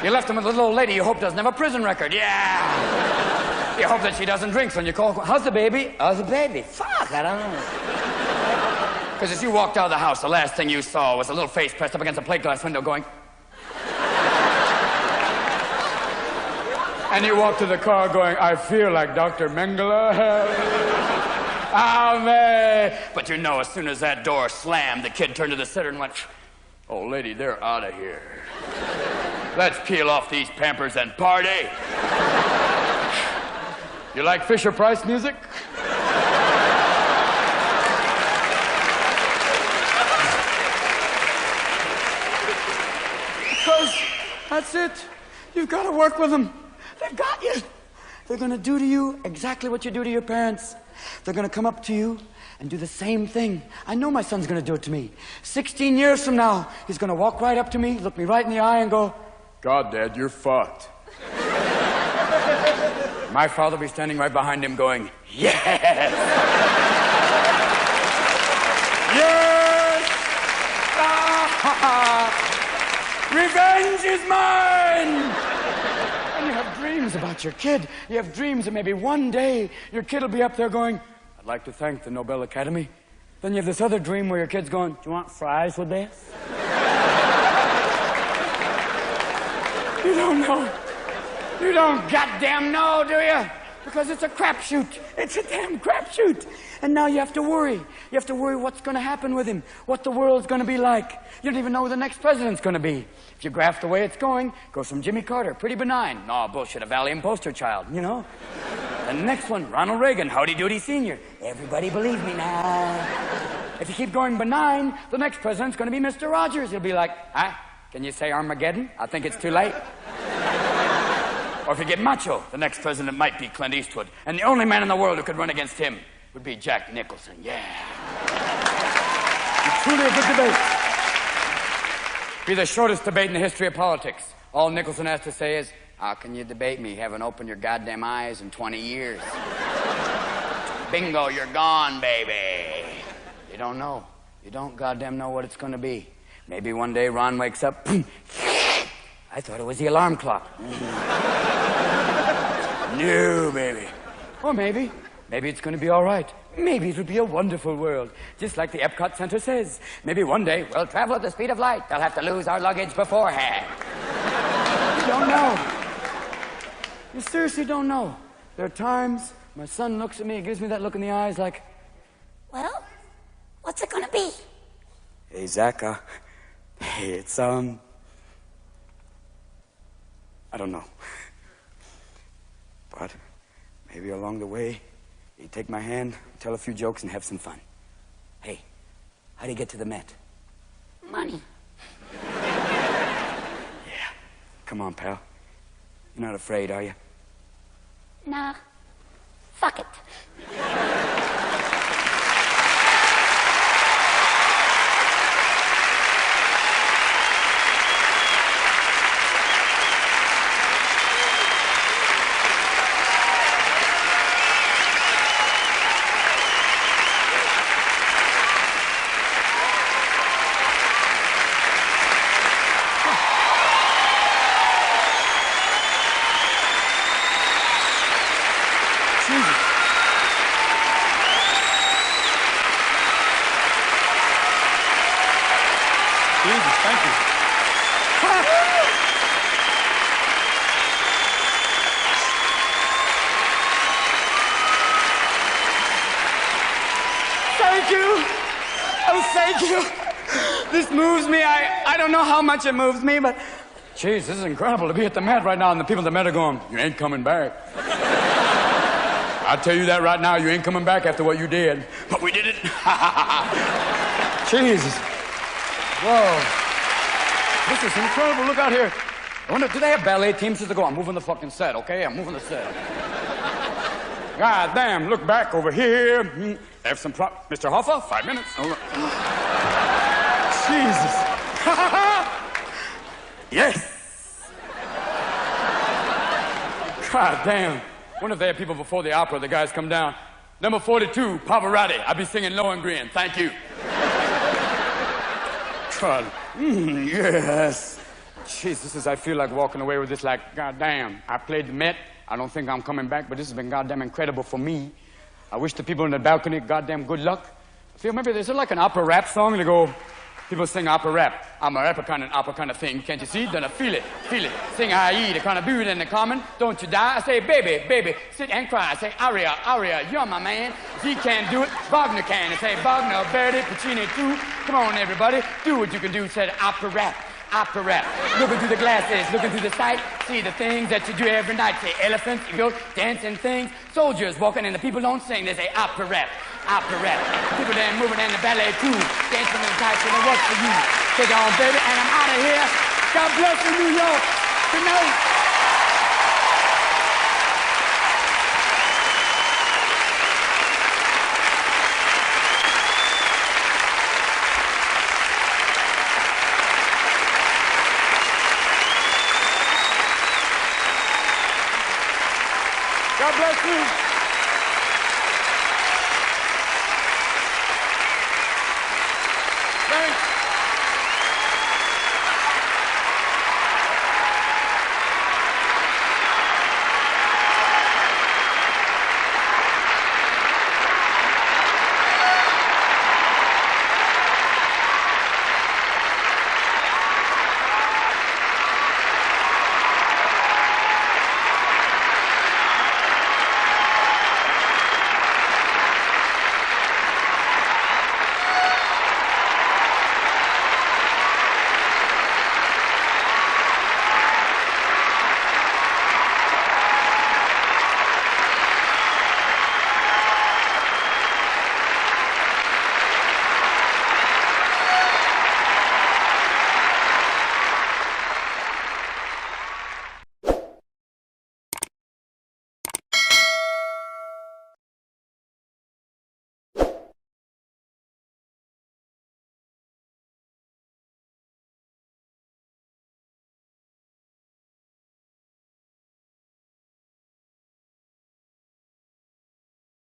You left them with a little old lady you hope doesn't have a prison record. Yeah. You hope that she doesn't drink, so when you call, how's the baby? How's the baby? Fuck, I don't know. Because as you walked out of the house, the last thing you saw was a little face pressed up against a plate glass window going... And you walked to the car going, I feel like Dr. Mengele. Amen. But you know, as soon as that door slammed, the kid turned to the sitter and went, oh, lady, they're out of here. Let's peel off these Pampers and party. You like Fisher-Price music? Because that's it. You've got to work with them. They've got you. They're going to do to you exactly what you do to your parents. They're going to come up to you and do the same thing. I know my son's going to do it to me. 16 years from now, he's going to walk right up to me, look me right in the eye and go, God, Dad, you're fucked. My father will be standing right behind him going, yes! Yes! Revenge is mine! And you have dreams about your kid. You have dreams that maybe one day your kid will be up there going, I'd like to thank the Nobel Academy. Then you have this other dream where your kid's going, do you want fries with this? You don't know. You don't goddamn know, do you? Because it's a crapshoot. It's a damn crapshoot. And now you have to worry. You have to worry what's going to happen with him, what the world's going to be like. You don't even know who the next president's going to be. If you graph the way it's going, goes from Jimmy Carter, pretty benign. No, bullshit, a Valium poster child, you know? The next one, Ronald Reagan, Howdy Doody Sr. Everybody believe me now. If you keep going benign, the next president's going to be Mr. Rogers. He'll be like, huh? Can you say Armageddon? I think it's too late. Or if you get macho, the next president might be Clint Eastwood. And the only man in the world who could run against him would be Jack Nicholson. Yeah. It's truly a good debate. Be the shortest debate in the history of politics. All Nicholson has to say is, how can you debate me? You haven't opened your goddamn eyes in 20 years. Bingo, you're gone, baby. You don't know. You don't goddamn know what it's going to be. Maybe one day Ron wakes up. I thought it was the alarm clock. No, baby. Or maybe it's going to be all right. Maybe it'll be a wonderful world. Just like the Epcot Center says. Maybe one day we'll travel at the speed of light. They'll have to lose our luggage beforehand. You don't know. You seriously don't know. There are times my son looks at me and gives me that look in the eyes like, well, what's it gonna be? Hey, Zach, hey, it's, I don't know. But maybe along the way, you take my hand, tell a few jokes, and have some fun. Hey, how do you get to the Met? Money. Yeah. Come on, pal. You're not afraid, are you? Nah. Fuck it. Thank you. Thank you. Oh, thank you. This moves me. I don't know how much it moves me, but... Jeez, this is incredible to be at the Met right now, and the people at the Met are going, you ain't coming back. I'll tell you that right now, you ain't coming back after what you did. But we did it. Jesus. Whoa. This is incredible. Look out here. I wonder, do they have ballet teams to go? I'm moving the fucking set, okay? I'm moving the set. God damn, look back over here. Have some Mr. Hoffa, 5 minutes. Jesus. Yes. God damn. Wonder if they have people before the opera, the guys come down. Number 42, Pavarotti. I'll be singing Lohengrin. Thank you. God. Yes. Jesus, I feel like walking away with this like, God damn, I played the Met, I don't think I'm coming back, but this has been goddamn incredible for me. I wish the people in the balcony goddamn good luck. I feel maybe there's like an opera rap song, and they go, people sing opera rap. I'm a rapper kind of thing. Can't you see? Then I feel it. Sing I.E., the kind of beauty in the common. Don't you die? I say, baby, sit and cry. I say, aria, you're my man. If he can't do it, Wagner can. I say, Wagner, Verdi, Puccini too. Come on, everybody, do what you can do. Said opera rap. Looking through the glasses, looking through the sight, see the things that you do every night. Say elephants, eagles, dancing things, soldiers walking and the people don't sing. They say opera rap. People there moving in the ballet too, dancing in tights and it works for you. Take it on, baby, and I'm out of here. God bless you, New York. Good night. God bless you.